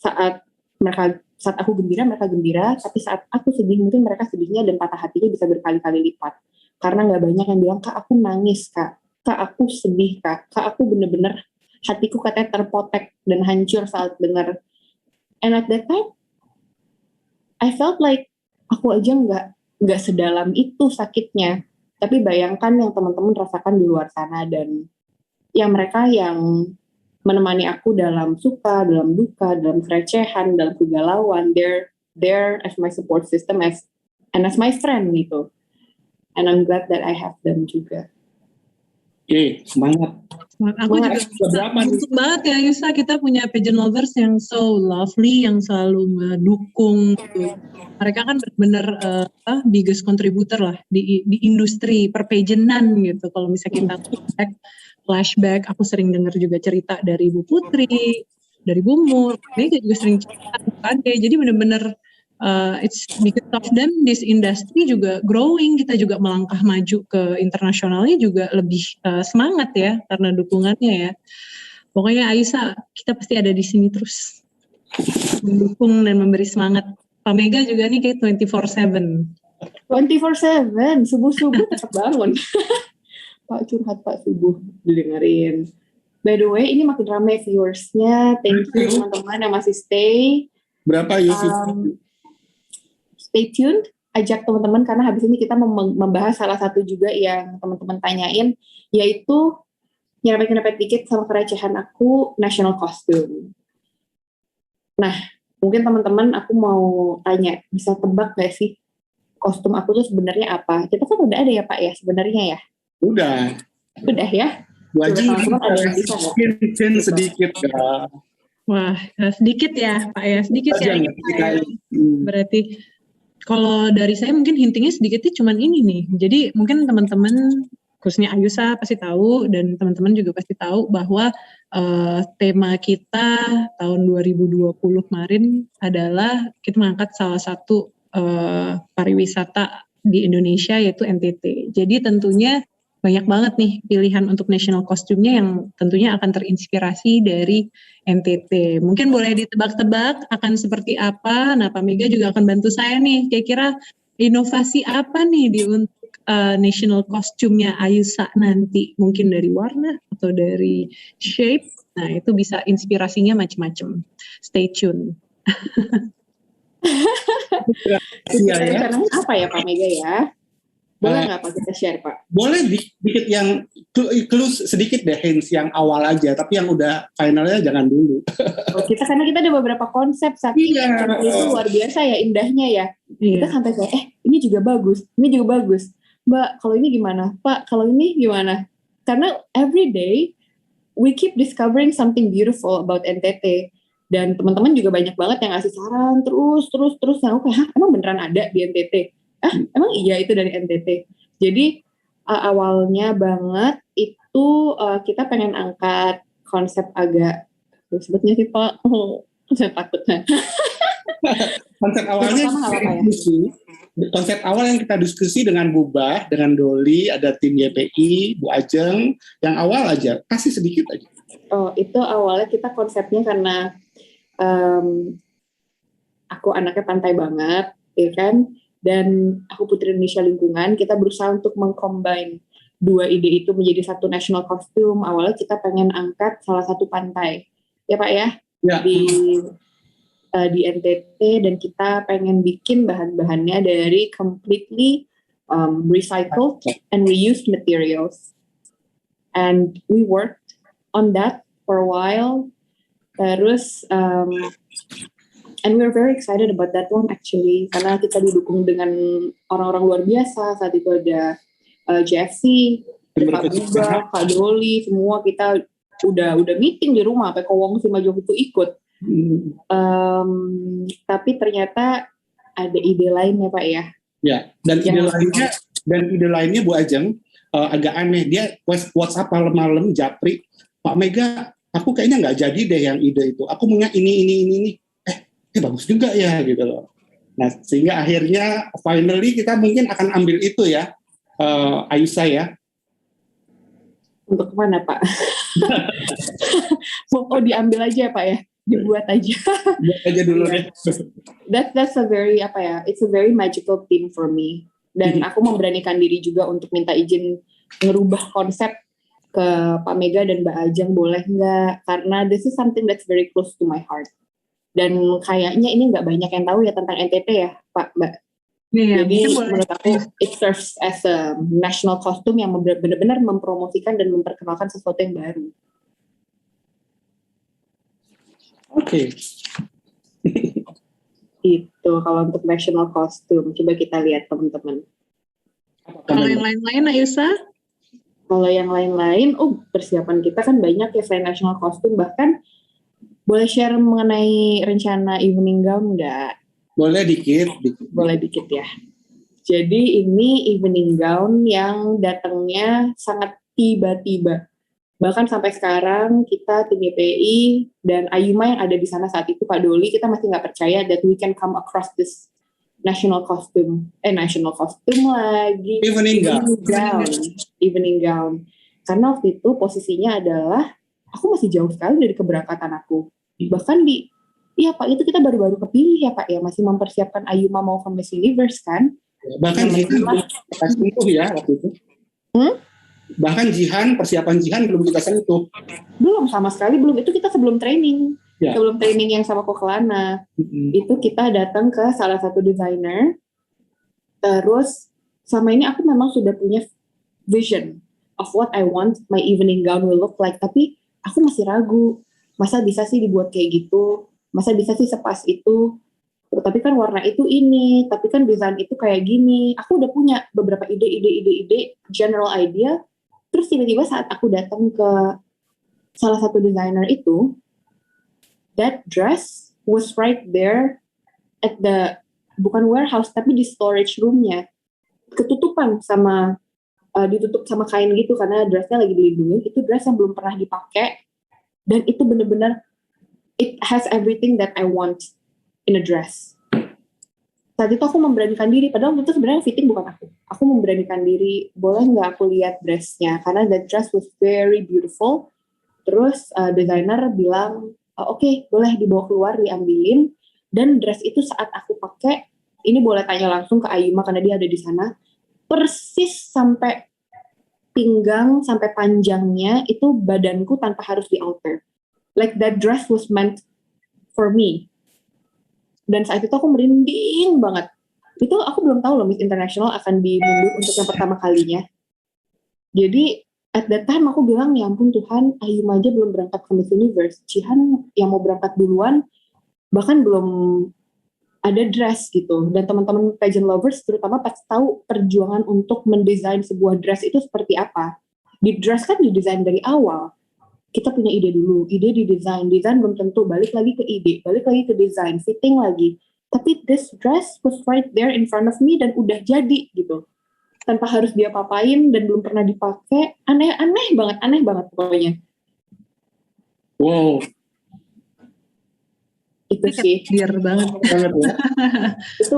S1: saat aku gembira, mereka gembira, tapi saat aku sedih, mungkin mereka sedihnya dan patah hatinya bisa berkali-kali lipat. Karena nggak banyak yang bilang, Kak aku nangis, Kak aku sedih, Kak aku bener-bener hatiku katanya terpotek dan hancur saat dengar. And at that time, I felt like aku aja nggak sedalam itu sakitnya. Tapi bayangkan yang teman-teman rasakan di luar sana, dan yang mereka yang menemani aku dalam suka, dalam duka, dalam kerecehan, dalam kegalauan, they're there as my support system as my friend gitu. And I'm glad that I have them juga.
S3: Oke, semangat.
S2: Aku juga beruntung banget ya Yusa, kita punya pageant lovers yang so lovely, yang selalu mendukung gitu. Mereka kan benar-benar biggest contributor lah di industri perpageantan gitu. Kalau misalnya kita flashback, aku sering dengar juga cerita dari Bu Putri, dari Bu Mur, mereka juga sering cerita kan, jadi benar-benar it's because of them this industry juga growing, kita juga melangkah maju ke internasionalnya juga lebih semangat ya karena dukungannya ya. Pokoknya Aisyah, kita pasti ada di sini terus mendukung dan memberi semangat. Pak Mega juga nih kayak 24/7.
S1: 24/7, subuh-subuh tetap bangun. Pak curhat Pak subuh didengerin. By the way, ini makin ramai viewersnya. Thank you teman-teman yang masih stay.
S3: Berapa Yusuf?
S1: Stay tuned. ajak teman-teman karena habis ini kita membahas salah satu juga yang teman-teman tanyain, yaitu nyerempet-nyerempet dikit sama kerecehan aku, national costume. Nah, mungkin teman-teman aku mau tanya, bisa tebak gak sih kostum aku tuh sebenarnya apa? Kita kan udah ada ya Pak ya sebenarnya ya?
S3: Udah.
S1: Udah ya?
S3: Bu Ajeng
S1: teman-teman ada yang bisa nggak?
S3: mungkin sedikit ya.
S2: Wah, sedikit ya Pak ya, sedikit ya. Berarti kalau dari saya mungkin hintingnya sedikitnya cuman ini nih. Jadi mungkin teman-teman khususnya Ayusa pasti tahu dan teman-teman juga pasti tahu bahwa tema kita tahun 2020 kemarin adalah kita mengangkat salah satu pariwisata di Indonesia yaitu NTT. Jadi tentunya banyak banget nih pilihan untuk national costume-nya yang tentunya akan terinspirasi dari NTT. Mungkin boleh ditebak-tebak akan seperti apa. Nah, Pak Mega juga akan bantu saya nih. Kira-kira inovasi apa nih di untuk national costume-nya Ayusa nanti? Mungkin dari warna atau dari shape. Nah, itu bisa inspirasinya macam-macam. Stay tune.
S1: Rencananya apa ya Pak Mega ya? Boleh nggak Pak kita share Pak?
S3: Boleh dikit yang clue sedikit deh, hints yang awal aja, tapi yang udah finalnya jangan dulu.
S1: Karena kita ada beberapa konsep saat itu luar biasa ya indahnya ya. Kita sampai kayak ini juga bagus, ini juga bagus. Mbak kalau ini gimana? Pak kalau ini gimana? Karena every day we keep discovering something beautiful about NTT. Dan teman-teman juga banyak banget yang ngasih saran terus. Yang kayak, emang beneran ada di NTT? Emang iya itu dari NTT. Jadi awalnya banget itu kita pengen angkat konsep agak sebetulnya sih Pak. Saya takut.
S3: Konsep awalnya konsep awal yang kita diskusi dengan Bu Bah, dengan Doli, ada tim YPI, Bu Ajeng, yang awal aja, kasih sedikit aja.
S1: Oh, itu awalnya kita konsepnya karena aku anaknya pantai banget, ya kan? Dan aku Putri Indonesia Lingkungan, kita berusaha untuk mengcombine dua ide itu menjadi satu national costume. Awalnya kita pengen angkat salah satu pantai, ya Pak ya, di NTT, dan kita pengen bikin bahan-bahannya dari completely recycled and reused materials. And we worked on that for a while. Terus and we're very excited about that one actually, karena kita didukung dengan orang-orang luar biasa. Saat itu ada JFC, Pak Buba, Pak Doli, semua kita udah meeting di rumah, sampai Kowong si Majong itu ikut. Tapi ternyata ada ide lain ya Pak ya. Ya,
S3: dan ide lainnya Bu Ajeng agak aneh. Dia WhatsApp malam-malam japri, Pak Mega, aku kayaknya nggak jadi deh yang ide itu. Aku punya ini. Bagus juga ya gitu loh. Nah sehingga akhirnya finally kita mungkin akan ambil itu ya, Ayusa ya.
S1: Untuk mana Pak? Diambil aja Pak ya, dibuat aja.
S3: Buat aja dulu deh.
S1: That's a very it's a very magical theme for me. Dan aku memberanikan diri juga untuk minta izin ngerubah konsep ke Pak Mega dan Mbak Ajeng, boleh nggak? Karena this is something that's very close to my heart. Dan kayaknya ini nggak banyak yang tahu ya tentang NTT ya Pak Mbak. Jadi menurut aku it serves as a national costume yang benar-benar mempromosikan dan memperkenalkan sesuatu yang baru.
S3: Oke.
S1: Itu kalau untuk national costume. Coba kita lihat teman-teman.
S2: Kalau yang lain-lain Ayusa?
S1: Kalau yang lain-lain, persiapan kita kan banyak ya selain national costume. Bahkan boleh share mengenai rencana evening gown nggak?
S3: Boleh dikit.
S1: Boleh dikit ya. Jadi ini evening gown yang datangnya sangat tiba-tiba. Bahkan sampai sekarang kita tim YPI dan Ayuma yang ada di sana saat itu, Pak Doli, kita masih nggak percaya that we can come across this national costume lagi. Evening gown. Karena waktu itu posisinya adalah aku masih jauh sekali dari keberangkatan aku. Bahkan iya Pak, itu kita baru-baru kepilih ya Pak ya, masih mempersiapkan Ayuma mau ke Miss Universe kan.
S3: Bahkan Jihan sentuh ya waktu itu. Bahkan persiapan Jihan belum kita sentuh.
S1: Belum, sama sekali belum. Itu kita sebelum training. Ya. Sebelum training yang sama Kokelana. Itu kita datang ke salah satu desainer Terus selama ini aku memang sudah punya vision of what I want my evening gown will look like, tapi aku masih ragu, masa bisa sih dibuat kayak gitu, masa bisa sih sepas itu. Tapi kan warna itu ini, tapi kan desain itu kayak gini. Aku udah punya beberapa ide, general idea. Terus tiba-tiba saat aku datang ke salah satu desainer itu, that dress was right there at the, bukan warehouse, tapi di storage roomnya. Ketutupan sama, ditutup sama kain gitu, karena dressnya lagi dilindungi. Itu dress yang belum pernah dipakai. Dan itu bener-bener, it has everything that I want in a dress. Saat itu aku memberanikan diri, padahal itu sebenarnya fitting bukan aku. Aku memberanikan diri, boleh nggak aku lihat dressnya? Karena that dress was very beautiful. Terus desainer bilang, oke, boleh dibawa keluar, diambilin. Dan dress itu saat aku pakai, ini boleh tanya langsung ke Ayuma karena dia ada di sana, persis sampai pinggang, sampai panjangnya, itu badanku tanpa harus di-alter. Like that dress was meant for me. Dan saat itu aku merinding banget. Itu aku belum tahu loh Miss International akan dimundur untuk yang pertama kalinya. Jadi at that time aku bilang, ya ampun Tuhan, Ayuma aja belum berangkat ke Miss Universe. Jihan yang mau berangkat duluan, bahkan belum ada dress gitu. Dan teman-teman pageant lovers terutama pasti tahu perjuangan untuk mendesain sebuah dress itu seperti apa. Di dress kan didesain dari awal. Kita punya ide dulu, ide didesain, desain belum tentu, balik lagi ke ide, balik lagi ke desain, fitting lagi. Tapi this dress was right there in front of me dan udah jadi gitu. Tanpa harus dia papain dan belum pernah dipakai. Aneh banget pokoknya.
S3: Wow.
S1: Itu sih.
S2: Dear banget.
S3: Banget ya.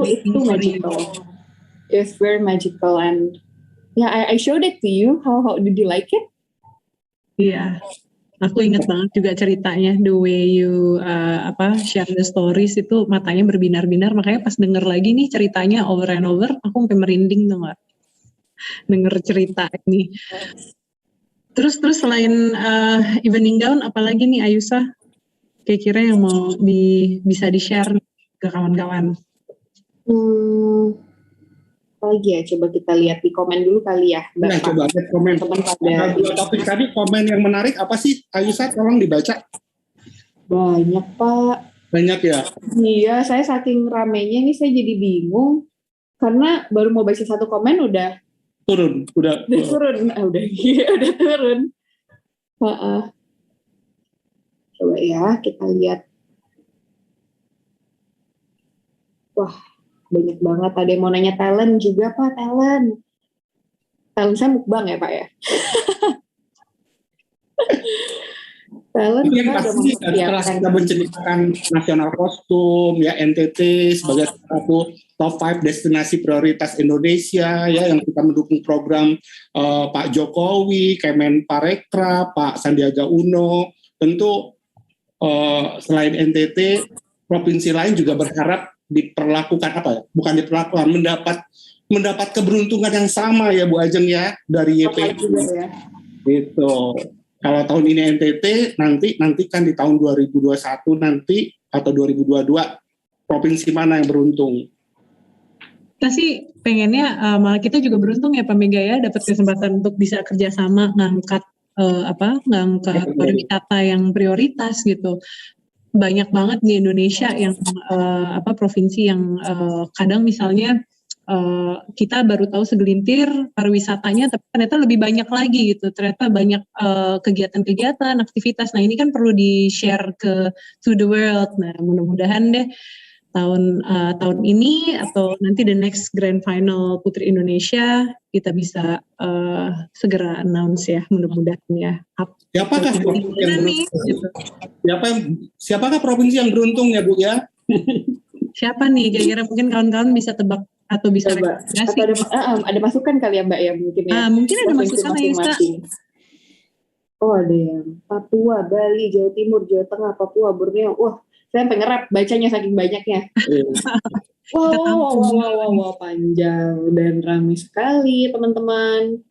S1: itu magical. It's very magical and yeah, I showed it to you. How did you like it?
S2: Iya. Aku inget banget juga ceritanya, the way you share the stories itu matanya berbinar-binar, makanya pas denger lagi nih ceritanya over and over, aku sampai merinding tuh nggak denger cerita ini. Terus selain evening gown, apalagi nih Ayusa, kira-kira yang mau bisa di-share ke kawan-kawan?
S1: Apalagi ya, coba kita lihat di komen dulu kali ya.
S3: Nah, coba lihat komen. Dua topik tadi, komen yang menarik apa sih? Ayusa, tolong dibaca.
S1: Banyak Pak.
S3: Banyak ya?
S1: Iya, saya saking ramenya ini saya jadi bingung. Karena baru mau baca satu komen udah
S3: turun.
S1: Udah turun. Coba ya, kita lihat. Wah, banyak banget. Ada yang mau nanya talent juga Pak, talent saya mukbang ya Pak ya. Talent
S3: yang pasti setelah kita menceritakan nasional kostum ya, NTT sebagai satu top 5 destinasi prioritas Indonesia ya, yang kita mendukung program Pak Jokowi, Kemenparekraf, Pak Sandiaga Uno. Tentu selain NTT, provinsi lain juga berharap diperlakukan bukan diperlakukan, mendapat keberuntungan yang sama ya Bu Ajeng ya dari YPI ya. Gitu. Kalau tahun ini NTT, nanti kan di tahun 2021 nanti atau 2022 provinsi mana yang beruntung?
S2: Kita sih pengennya malah kita juga beruntung ya Pak Mega ya, dapat kesempatan untuk bisa kerjasama ngangkat pariwisata yang prioritas gitu. Banyak banget di Indonesia yang provinsi yang kadang misalnya kita baru tahu segelintir pariwisatanya, tapi ternyata lebih banyak lagi gitu. Ternyata banyak kegiatan-kegiatan, aktivitas. Nah ini kan perlu di-share to the world. Nah mudah-mudahan deh tahun ini atau nanti the next grand final Putri Indonesia kita bisa segera announce ya, mudah-mudahan ya.
S3: Siapakah provinsi yang beruntung ya Bu ya?
S2: Siapa nih kira-kira, mungkin kawan-kawan bisa tebak atau bisa rekomendasi?
S1: Ada masukan kali ya Mbak ya mungkin ya.
S2: Mungkin ada masukan Ayusa.
S1: Oh ada yang Papua, Bali, Jawa Timur, Jawa Tengah, Papua, Borneo. Wah, saya sampai ngerap bacanya saking banyaknya. Wow, panjang dan ramai sekali teman-teman.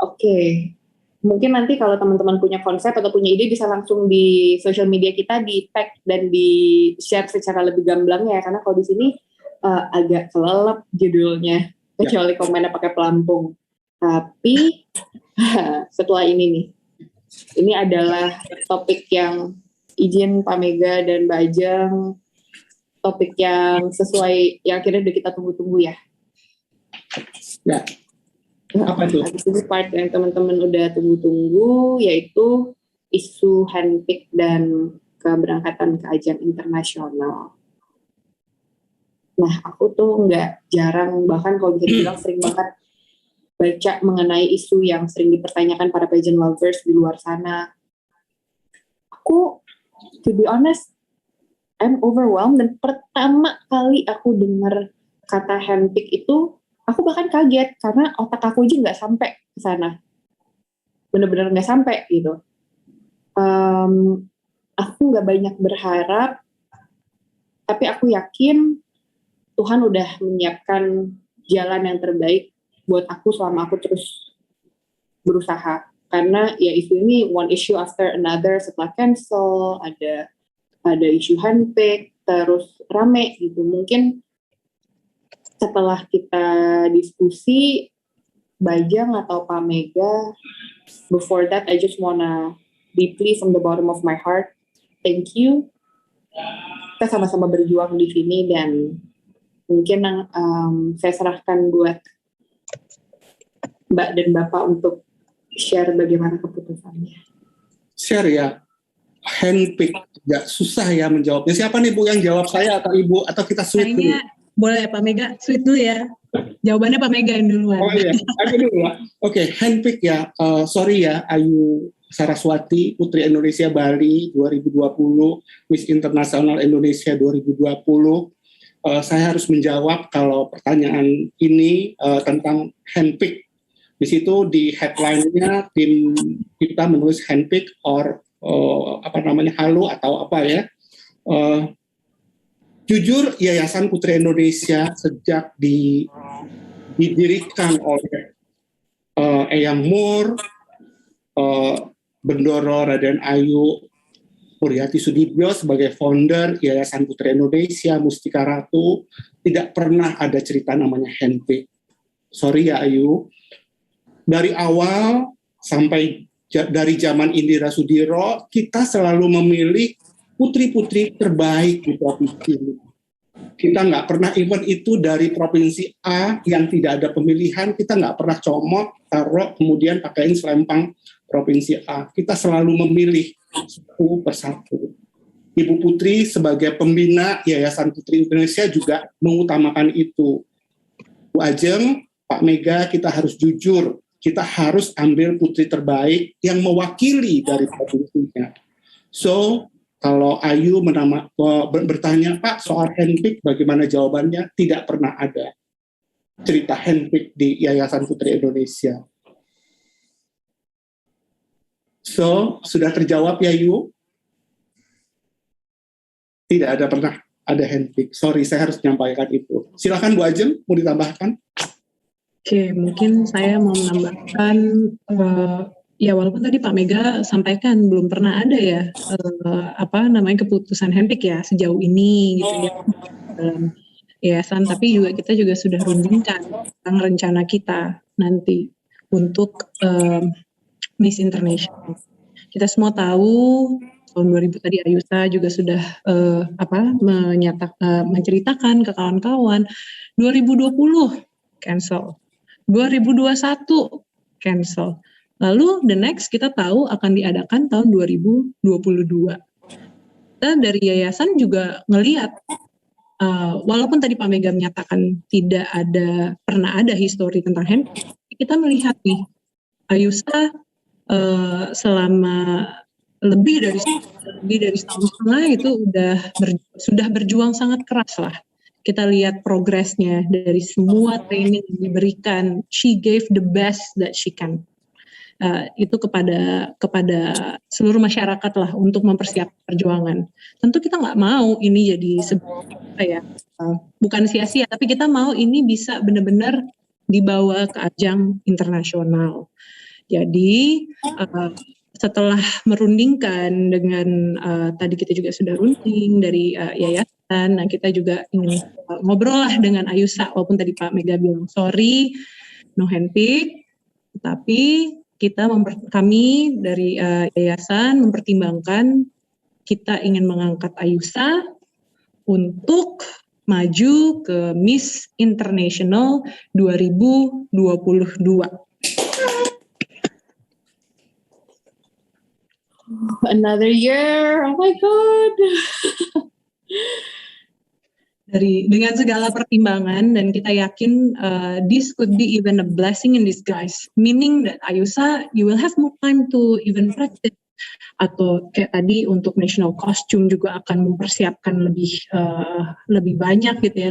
S1: Oke. Mungkin nanti kalau teman-teman punya konsep atau punya ide bisa langsung di social media kita di tag dan di share secara lebih gamblang ya, karena kalau di sini agak kelelep judulnya, kecuali komennya pakai pelampung. Tapi setelah ini nih, ini adalah topik yang izin Pak Mega dan Mbak Ajeng, topik yang sesuai, yang akhirnya udah kita tunggu-tunggu ya.
S3: Ya. Apa tuh?
S1: Habis itu part yang teman-teman udah tunggu-tunggu, yaitu isu handpick dan keberangkatan ke ajang internasional. Nah, aku tuh nggak jarang, bahkan kalau bisa dibilang sering banget baca mengenai isu yang sering dipertanyakan para pageant lovers di luar sana. Aku, to be honest, I'm overwhelmed, dan pertama kali aku dengar kata handpick itu, aku bahkan kaget karena otak aku aja nggak sampai ke sana. Bener-bener nggak sampai gitu. Aku nggak banyak berharap, tapi aku yakin Tuhan udah menyiapkan jalan yang terbaik buat aku selama aku terus berusaha. Karena ya isu ini one issue after another, setelah cancel, ada isu handpick, terus rame gitu. Mungkin setelah kita diskusi, Bajang atau Pak Mega, before that I just wanna deeply from the bottom of my heart, thank you. Kita sama-sama berjuang di sini, dan mungkin saya serahkan buat Mbak dan Bapak untuk share bagaimana keputusannya.
S3: Share ya, handpick, nggak susah ya menjawabnya. Siapa nih Bu yang jawab, saya atau Ibu, atau kita sweet dulu?
S2: Boleh Pak Mega, sweet dulu ya. Jawabannya Pak Mega yang duluan.
S3: Oh iya, aku dulu ya. Oke, handpick ya. Sorry ya, Ayu Saraswati, Putri Indonesia Bali 2020, Miss Internasional Indonesia 2020. Saya harus menjawab kalau pertanyaan ini tentang handpick. Di situ di headline-nya tim kita menulis handpick or halo atau apa ya. Jujur, Yayasan Putri Indonesia sejak didirikan oleh Eyang Moore, Bendoro Raden Ayu Puryati Sudibyo sebagai founder Yayasan Putri Indonesia, Mustika Ratu, tidak pernah ada cerita namanya handpick. Sorry ya Ayu. Dari awal sampai dari zaman Indira Sudiro, kita selalu memilih putri-putri terbaik di provinsi ini. Kita nggak pernah event itu dari provinsi A yang tidak ada pemilihan, kita nggak pernah comot, taruh, kemudian pakaiin selempang provinsi A. Kita selalu memilih satu persatu. Ibu Putri sebagai pembina Yayasan Putri Indonesia juga mengutamakan itu. Bu Ajeng, Pak Mega, kita harus jujur, kita harus ambil putri terbaik yang mewakili dari provinsinya. So, kalau Ayu bertanya, Pak, soal handpick bagaimana jawabannya? Tidak pernah ada cerita handpick di Yayasan Putri Indonesia. So, sudah terjawab ya, Yu? Tidak ada pernah ada handpick. Sorry, saya harus menyampaikan itu. Silakan Bu Ajeng, mau ditambahkan?
S2: Oke, mungkin saya mau menambahkan, ya walaupun tadi Pak Mega sampaikan belum pernah ada ya, keputusan handpick ya sejauh ini gitu ya dalam yayasan, tapi kita juga sudah rundingkan tentang rencana kita nanti untuk Miss International. Kita semua tahu tahun 2000 tadi Ayusa juga sudah menceritakan ke kawan-kawan, 2020 cancel, 2021 cancel. Lalu the next kita tahu akan diadakan tahun 2022. Dan dari yayasan juga ngelihat, walaupun tadi Pak Mega menyatakan tidak pernah ada histori tentang handpick, kita melihat nih Ayusa selama lebih dari setahun setengah itu sudah berjuang sangat keras lah. Kita lihat progresnya dari semua training yang diberikan. She gave the best that she can. Itu kepada seluruh masyarakat lah untuk mempersiapkan perjuangan. Tentu kita nggak mau ini jadi bukan sia-sia, tapi kita mau ini bisa benar-benar dibawa ke ajang internasional. Jadi setelah merundingkan dengan tadi kita juga sudah runding dari yayasan kesehatan. Nah, kita juga ingin ngobrol lah dengan Ayusa, walaupun tadi Pak Mega bilang sorry, no handpick, tetapi kami dari yayasan mempertimbangkan kita ingin mengangkat Ayusa untuk maju ke Miss International 2022.
S1: Another year, oh my God.
S2: Dengan segala pertimbangan, dan kita yakin this could be even a blessing in disguise, meaning that Ayusa, you will have more time to even practice, atau kayak tadi untuk national costume juga akan mempersiapkan lebih banyak gitu ya,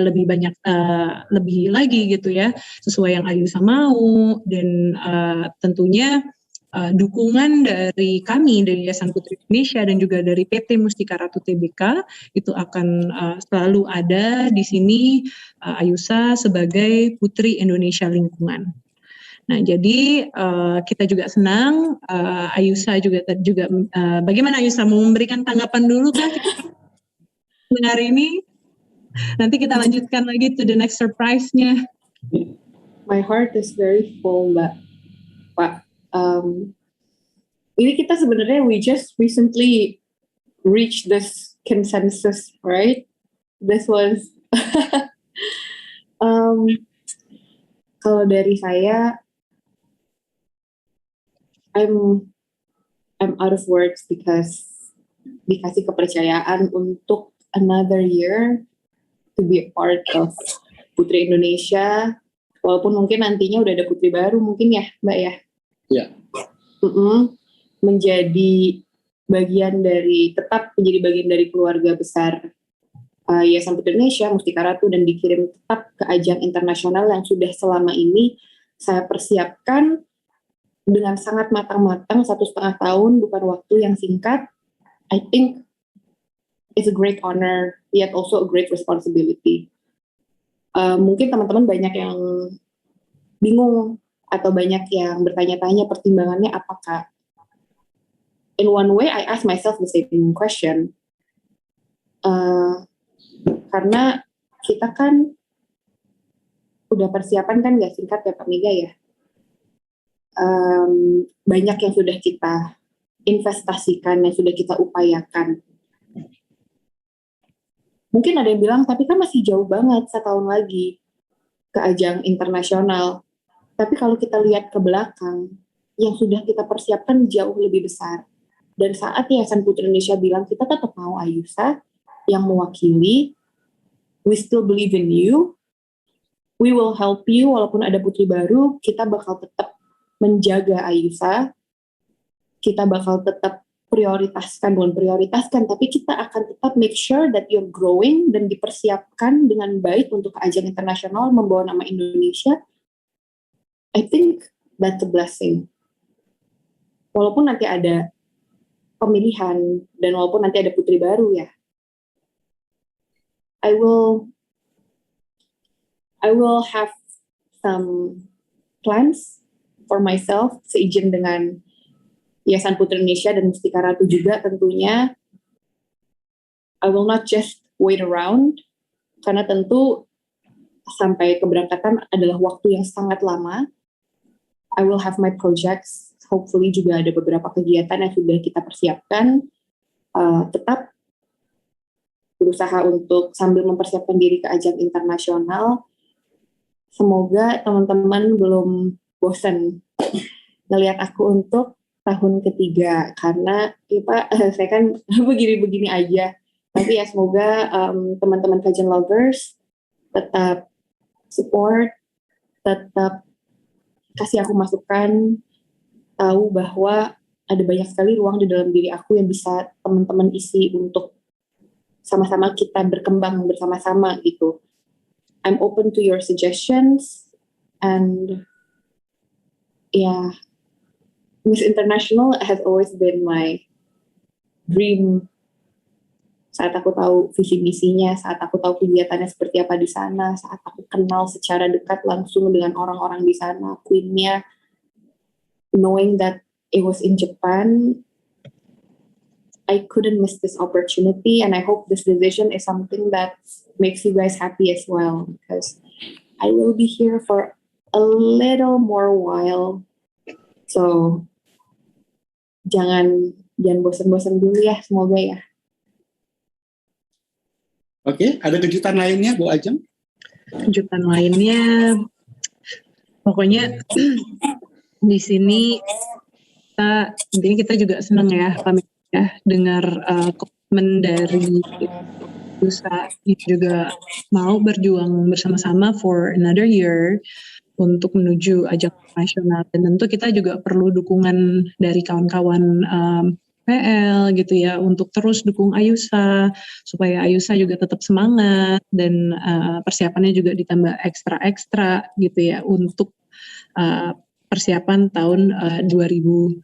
S2: lebih lagi gitu ya, sesuai yang Ayusa mau. Dan tentunya dukungan dari kami dari Yayasan Putri Indonesia dan juga dari PT Mustika Ratu Tbk itu akan selalu ada di sini, Ayusa sebagai Putri Indonesia Lingkungan. Nah, jadi kita juga senang, Ayusa juga bagaimana Ayusa mau memberikan tanggapan dulu kah hari ini? Nanti kita lanjutkan lagi to the next surprise-nya.
S1: My heart is very full, Mbak. Pak, ini kita sebenarnya we just recently reached this consensus, right? This was kalau dari saya, I'm out of words because dikasih kepercayaan untuk another year to be a part of Putri Indonesia, walaupun mungkin nantinya udah ada putri baru mungkin ya Mbak ya.
S3: Iya.
S1: Tetap menjadi bagian dari keluarga besar Yayasan Putri Indonesia, Mustika Ratu, dan dikirim tetap ke ajang internasional yang sudah selama ini saya persiapkan dengan sangat matang-matang 1,5 tahun, bukan waktu yang singkat. I think it's a great honor, yet also a great responsibility. Mungkin teman-teman banyak yang bingung atau banyak yang bertanya-tanya pertimbangannya apakah. In one way, I ask myself the same question. Karena kita kan udah persiapan kan gak singkat ya Pak Mega ya. Banyak yang sudah kita investasikan, yang sudah kita upayakan. Mungkin ada yang bilang, tapi kan masih jauh banget 1 tahun lagi ke ajang internasional. Tapi kalau kita lihat ke belakang, yang sudah kita persiapkan jauh lebih besar. Dan saat Yayasan Putri Indonesia bilang, kita tetap mau Ayusa yang mewakili, we still believe in you, we will help you, walaupun ada putri baru, kita bakal tetap menjaga Ayusa, kita bakal tetap prioritaskan, tapi kita akan tetap make sure that you're growing dan dipersiapkan dengan baik untuk ajang internasional membawa nama Indonesia. I think that's a blessing. Walaupun nanti ada pemilihan dan walaupun nanti ada putri baru ya, I will have some plans for myself seizin dengan Yayasan Putri Indonesia dan Mustika Ratu juga tentunya. I will not just wait around, karena tentu sampai keberangkatan adalah waktu yang sangat lama. I will have my projects, hopefully juga ada beberapa kegiatan yang sudah kita persiapkan. Tetap berusaha untuk sambil mempersiapkan diri ke ajang internasional. Semoga teman-teman belum bosan ngelihat aku untuk tahun ketiga, karena ya Pak, saya kan begini-begini aja. Tapi ya semoga teman-teman pageant lovers tetap support, tetap kasih aku masukan, tahu bahwa ada banyak sekali ruang di dalam diri aku yang bisa teman-teman isi untuk sama-sama kita berkembang bersama-sama gitu. I'm open to your suggestions, and yeah, Miss International has always been my dream. Saat aku tahu visi misinya, saat aku tahu kegiatannya seperti apa di sana, saat aku kenal secara dekat langsung dengan orang-orang di sana, queen-nya, knowing that it was in Japan, I couldn't miss this opportunity, and I hope this decision is something that makes you guys happy as well, because I will be here for a little more while. So jangan bosan-bosan dulu ya, semoga ya.
S3: Oke, ada kejutan lainnya Bu Ajeng?
S2: Kejutan lainnya, pokoknya di sini kita juga senang ya, kami ya dengar komitmen dari Ayusa juga mau berjuang bersama-sama for another year untuk menuju ajang nasional, dan tentu kita juga perlu dukungan dari kawan-kawan PL gitu ya, untuk terus dukung Ayusa supaya Ayusa juga tetap semangat dan persiapannya juga ditambah ekstra gitu ya untuk persiapan tahun 2022.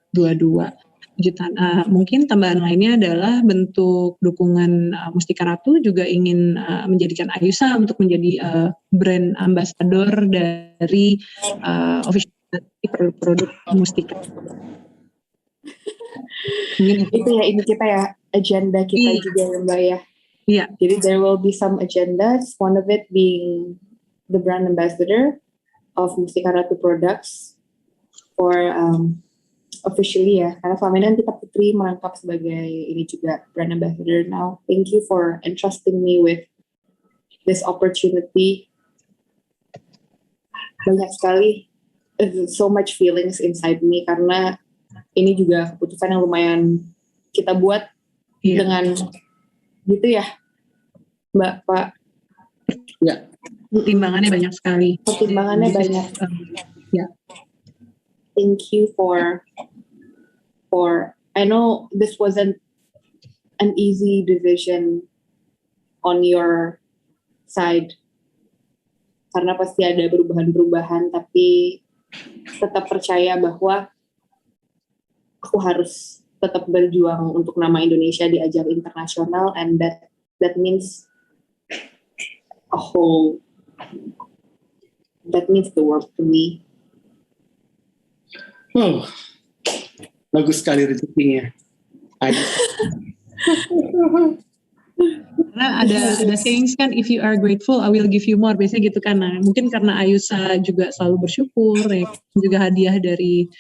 S2: Mungkin tambahan lainnya adalah bentuk dukungan Mustika Ratu juga ingin menjadikan Ayusa untuk menjadi brand ambassador dari official produk Mustika.
S1: Itu ya, ini kita ya, agenda kita juga ya Mbak ya.
S2: Iya.
S1: Jadi there will be some agendas, one of it being the brand ambassador of Mustika Ratu products for officially ya, karena selama ini kan kita Putri merangkap sebagai ini juga brand ambassador now. Thank you for entrusting me with this opportunity. Banyak sekali, so much feelings inside me, karena ini juga keputusan yang lumayan kita buat dengan gitu ya Mbak, Pak.
S2: Ya. Pertimbangannya banyak sekali.
S1: Pertimbangannya banyak.
S2: Ya.
S1: Thank you for I know this wasn't an easy decision on your side, karena pasti ada perubahan-perubahan, tapi tetap percaya bahwa aku harus tetap berjuang untuk nama Indonesia di ajang internasional, and that means that means the world to me.
S3: Oh, bagus sekali rezekinya.
S2: Karena ada sayings kan, if you are grateful, I will give you more. Biasanya gitu kan. Nah, mungkin karena Ayusa juga selalu bersyukur, ya, juga hadiah dari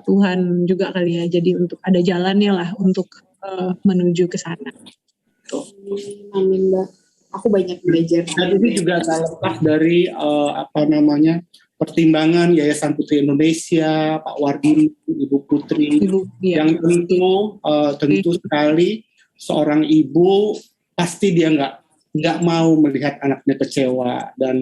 S2: Tuhan juga kali ya. Jadi untuk ada jalannya lah untuk menuju ke sana.
S1: Amin Mbak. Aku banyak belajar.
S3: Dan ini juga tak lepas dari pertimbangan Yayasan Putri Indonesia, Pak Wardini, Ibu Putri, yang tentu sekali seorang ibu pasti dia nggak mau melihat anaknya kecewa, dan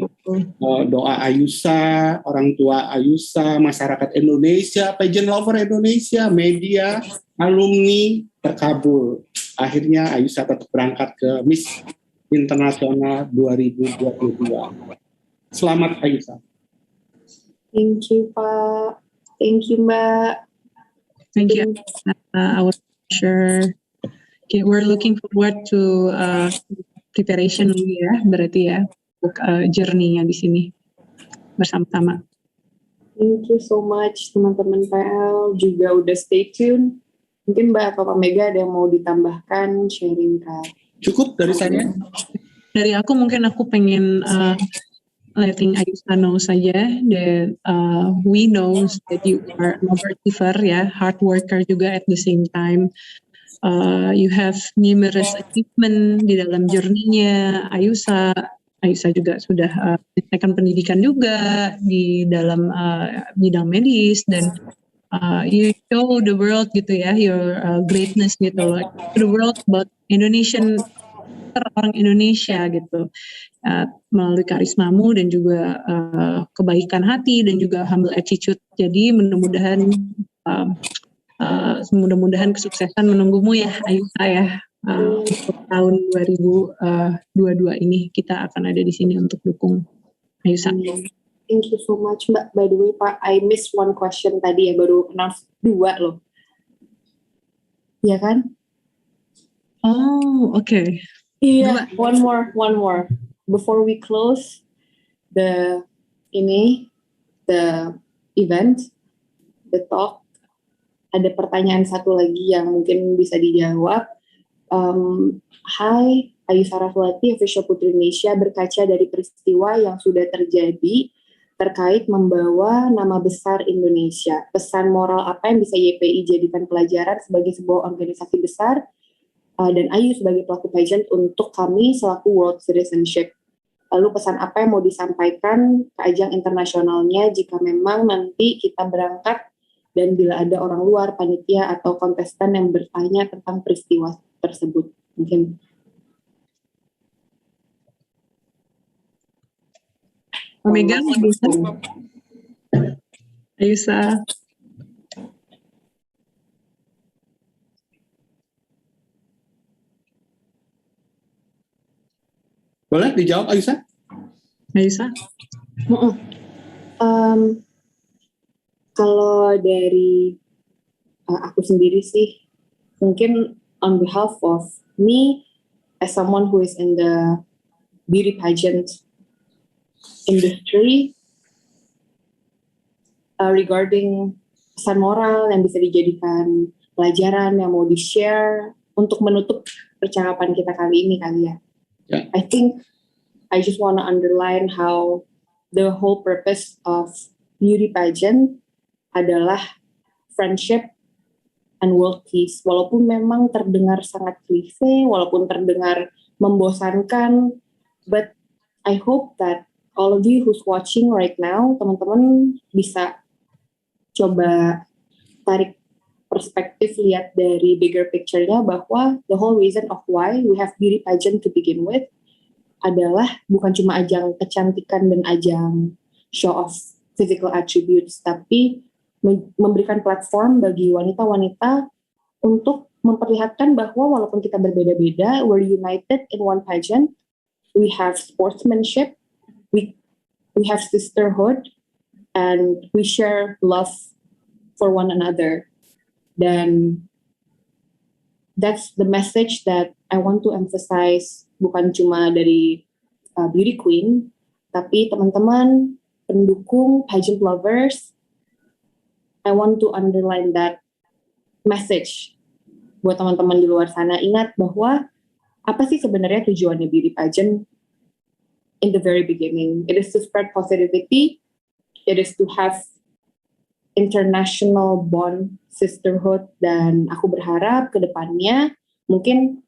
S3: doa Ayusa, orang tua Ayusa, masyarakat Indonesia, pageant lover Indonesia, media, alumni terkabul. Akhirnya Ayusa tetap berangkat ke Miss Internasional 2022. Selamat Ayusa.
S1: Thank you Pak. Thank you Mbak.
S2: Thank you. Our pleasure. Okay, we're looking forward to preparation ya, berarti ya, untuk journey-nya di sini bersama-sama.
S1: Thank you so much teman-teman PL juga udah stay tune. Mungkin Mbak atau Pak Mega ada yang mau ditambahkan, sharing Kak?
S3: Cukup dari saya.
S2: Dari aku mungkin aku pengen letting Ayusa know saja that we know that you are an overachiever ya, hard worker juga at the same time. You have numerous achievement di dalam journey-nya Ayusa. Ayusa juga sudah menyelesaikan pendidikan juga di dalam bidang medis, dan you show the world gitu ya, your greatness gitu loh, to the world about Indonesian, orang Indonesia gitu, melalui karismamu dan juga kebaikan hati dan juga humble attitude. Jadi mudah-mudahan kesuksesan menunggumu ya Ayusa ya. Untuk tahun 2022 ini kita akan ada di sini untuk dukung Ayusa.
S1: Thank you so much Mbak. By the way Pak, I missed one question tadi ya, baru announce 2 loh. Iya kan?
S2: Oh, okay.
S1: Iya, one more. Before we close the event, the talk, ada pertanyaan satu lagi yang mungkin bisa dijawab. Hai, Ayu Saraswati, official Putri Indonesia, berkaca dari peristiwa yang sudah terjadi terkait membawa nama besar Indonesia. Pesan moral apa yang bisa YPI jadikan pelajaran sebagai sebuah organisasi besar dan Ayu sebagai pelaku pageant untuk kami selaku World Citizenship? Lalu pesan apa yang mau disampaikan ke ajang internasionalnya jika memang nanti kita berangkat dan bila ada orang luar, panitia atau kontestan yang bertanya tentang peristiwa tersebut? Mungkin
S2: Omega, Ayusa.
S3: Boleh dijawab Ayusa?
S2: Ayusa.
S1: Kalau dari aku sendiri sih, mungkin on behalf of me as someone who is in the beauty pageant industry, regarding pesan moral yang bisa dijadikan pelajaran yang mau di-share untuk menutup percakapan kita kali ini kali ya.
S3: Yeah.
S1: I think I just want to underline how the whole purpose of beauty pageant adalah friendship and world peace. Walaupun memang terdengar sangat klise, walaupun terdengar membosankan, but I hope that all of you who's watching right now, teman-teman bisa coba tarik perspektif, lihat dari bigger picture-nya bahwa the whole reason of why we have beauty pageant to begin with adalah bukan cuma ajang kecantikan dan ajang show off physical attributes, tapi memberikan platform bagi wanita-wanita untuk memperlihatkan bahwa walaupun kita berbeda-beda, we're united in one pageant, we have sportsmanship, we have sisterhood, and we share love for one another. Dan that's the message that I want to emphasize, bukan cuma dari Beauty Queen, tapi teman-teman pendukung pageant lovers, I want to underline that message buat teman-teman di luar sana. Ingat bahwa apa sih sebenarnya tujuannya beauty pageant in the very beginning? It is to spread positivity, it is to have international bond, sisterhood, dan aku berharap ke depannya mungkin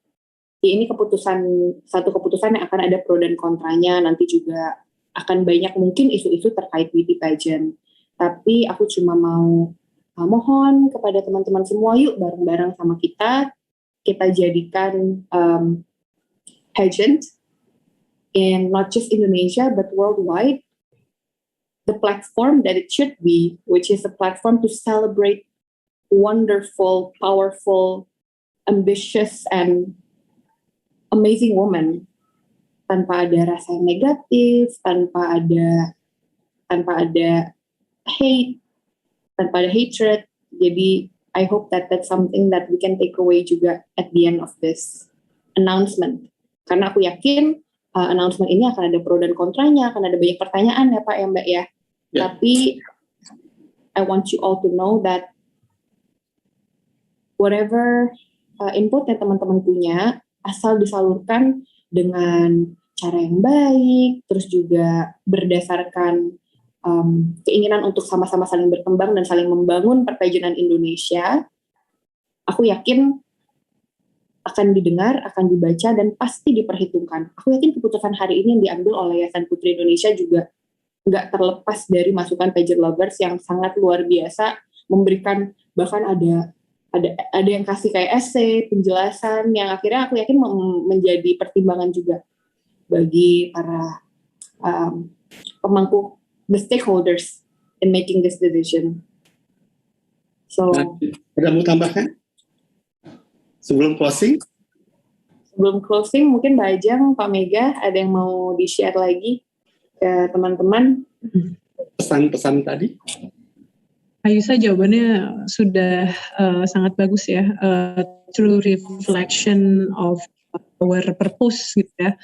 S1: ya ini satu keputusan yang akan ada pro dan kontranya, nanti juga akan banyak mungkin isu-isu terkait beauty pageant. Tapi aku cuma mau mohon kepada teman-teman semua, yuk bareng-bareng sama kita jadikan pageant in not just Indonesia but worldwide the platform that it should be, which is a platform to celebrate wonderful, powerful, ambitious, and amazing woman, tanpa ada rasa negatif, tanpa ada hate, tanpa ada hatred. Jadi I hope that that's something that we can take away juga at the end of this announcement. Karena aku yakin announcement ini akan ada pro dan kontranya, akan ada banyak pertanyaan ya Pak ya Mbak ya. Yeah. Tapi I want you all to know that whatever input yang teman-teman punya, asal disalurkan dengan cara yang baik, terus juga berdasarkan keinginan untuk sama-sama saling berkembang dan saling membangun perpajanan Indonesia, aku yakin akan didengar, akan dibaca, dan pasti diperhitungkan. Aku yakin keputusan hari ini yang diambil oleh Yayasan Putri Indonesia juga nggak terlepas dari masukan pageant lovers yang sangat luar biasa, memberikan, bahkan ada yang kasih kayak essay, penjelasan yang akhirnya aku yakin menjadi pertimbangan juga bagi para pemangku, the stakeholders in making this decision. So,
S3: ada mau tambahkan sebelum closing?
S1: Sebelum closing, mungkin Mbak Ajeng, Pak Mega, ada yang mau di-share lagi ke teman-teman?
S3: Pesan-pesan tadi?
S2: Ayusa jawabannya sudah sangat bagus ya, true reflection of our purpose gitu ya.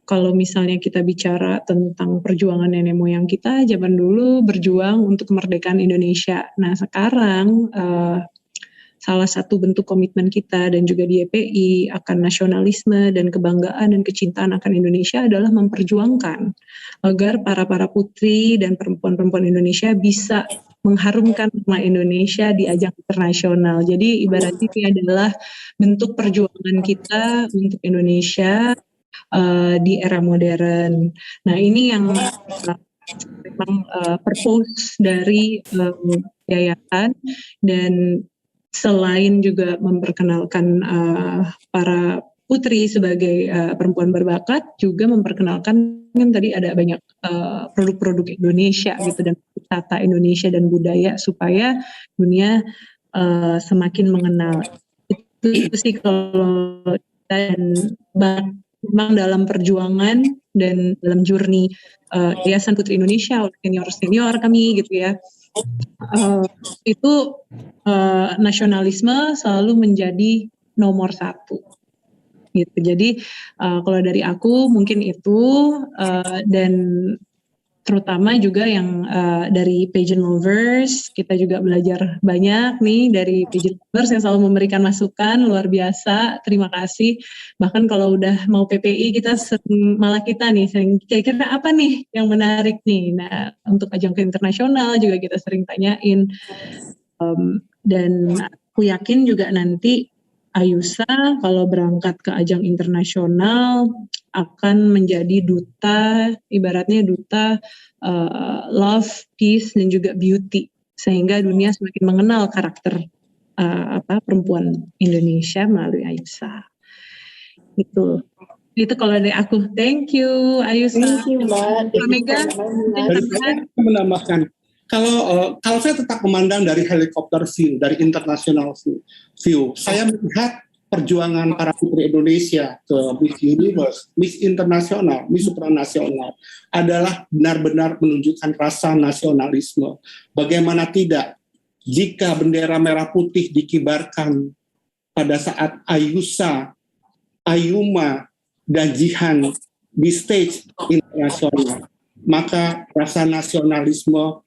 S2: Kalau misalnya kita bicara tentang perjuangan nenek moyang kita, zaman dulu berjuang untuk kemerdekaan Indonesia. Nah sekarang salah satu bentuk komitmen kita dan juga di YPI akan nasionalisme dan kebanggaan dan kecintaan akan Indonesia adalah memperjuangkan agar para putri dan perempuan-perempuan Indonesia bisa mengharumkan nama Indonesia di ajang internasional. Jadi ibaratnya ini adalah bentuk perjuangan kita untuk Indonesia di era modern. Nah ini yang memang purpose dari yayasan, dan selain juga memperkenalkan para putri sebagai perempuan berbakat, juga memperkenalkan kan tadi ada banyak produk-produk Indonesia gitu dan wisata Indonesia dan budaya supaya dunia semakin mengenal. Itu sih kalau kita, dan memang dalam perjuangan dan dalam journey Yayasan Putri Indonesia oleh senior kami gitu ya, itu nasionalisme selalu menjadi nomor satu gitu. Jadi kalau dari aku mungkin itu, dan terutama juga yang dari pageant lovers, kita juga belajar banyak nih dari pageant lovers yang selalu memberikan masukan luar biasa. Terima kasih. Bahkan kalau udah mau PPI kita malah kita nih sering kira-kira apa nih yang menarik nih. Nah untuk ajang ke internasional juga kita sering tanyain, dan aku yakin juga nanti Ayusa kalau berangkat ke ajang internasional akan menjadi duta, ibaratnya duta love, peace, dan juga beauty, sehingga dunia semakin mengenal karakter perempuan Indonesia melalui Ayusa. Itu kalau dari aku. Thank you Ayusa.
S1: Thank you Mbak.
S2: Mega.
S3: Dari saya menambahkan, kalau saya tetap memandang dari helikopter view, dari international view, saya melihat perjuangan para putri Indonesia ke Miss Universe, Miss Internasional, Miss Supranasional adalah benar-benar menunjukkan rasa nasionalisme. Bagaimana tidak jika bendera merah putih dikibarkan pada saat Ayusa, Ayuma, dan Jihan di stage internasional, maka rasa nasionalisme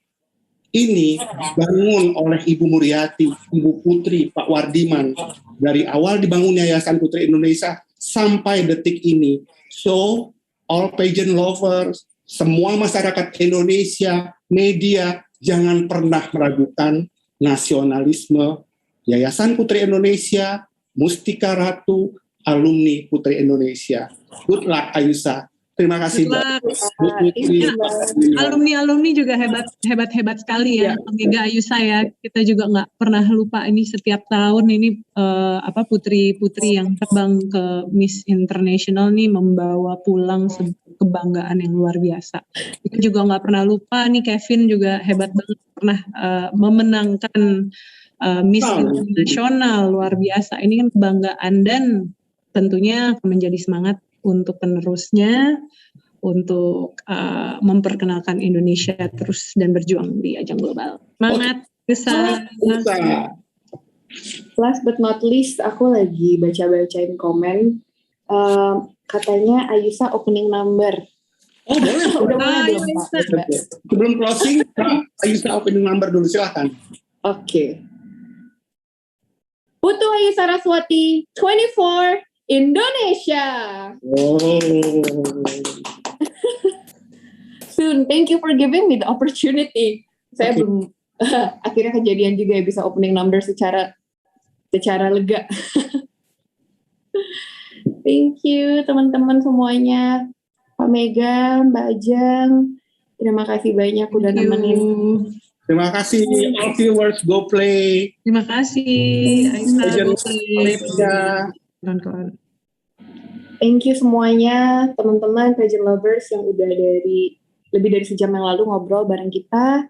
S3: ini dibangun oleh Ibu Muriati, Ibu Putri, Pak Wardiman, dari awal dibangunnya Yayasan Putri Indonesia sampai detik ini. So, all pageant lovers, semua masyarakat Indonesia, media, jangan pernah meragukan nasionalisme Yayasan Putri Indonesia, Mustika Ratu, alumni Putri Indonesia. Good luck Ayusa. Terima kasih Mbak.
S2: Alumni juga hebat sekali ya, Mega Ayusa ya. Kita juga nggak pernah lupa ini setiap tahun ini putri-putri yang terbang ke Miss International nih membawa pulang kebanggaan yang luar biasa. Kita juga nggak pernah lupa nih Kevin juga hebat banget pernah memenangkan Miss International luar biasa. Ini kan kebanggaan dan tentunya menjadi semangat untuk penerusnya, untuk memperkenalkan Indonesia terus dan berjuang di ajang global. Semangat, bisa.
S1: Last but not least, aku lagi baca-bacain komen, katanya Ayusa opening number.
S3: Oh boleh.
S1: Udah mulai belum Pak?
S3: Sebelum closing, Ayusa opening number dulu, silakan.
S1: Oke. Putu Ayu Saraswati, 24, Indonesia.
S3: Oh.
S1: Soon, thank you for giving me the opportunity. Saya belum akhirnya kejadian juga ya bisa opening number secara lega. Thank you teman-teman semuanya, Pak Mega, Mbak Ajeng, terima kasih banyak udah nemenin.
S3: Terima kasih all viewers Go Play.
S2: Terima kasih Aisyah. Kawan-kawan.
S1: Thank you semuanya teman-teman pageant lovers yang udah dari lebih dari sejam yang lalu ngobrol bareng kita.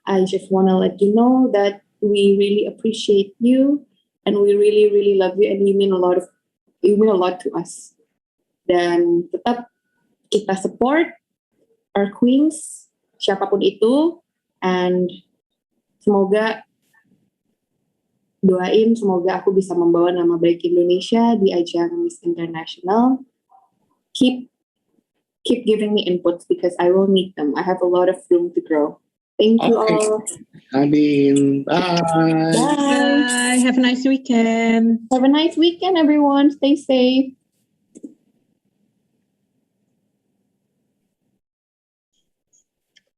S1: I just wanna let you know that we really appreciate you and we really love you and you mean a lot to us. Dan tetap kita support our queens siapapun itu, and semoga doain semoga aku bisa membawa nama baik Indonesia di ajang Miss International. Keep giving me inputs because I will need them. I have a lot of room to grow. Thank you
S3: Okay.
S1: all.
S3: Nadine, bye.
S1: Bye.
S2: Bye. Have a nice weekend.
S1: Have a nice weekend, everyone. Stay safe.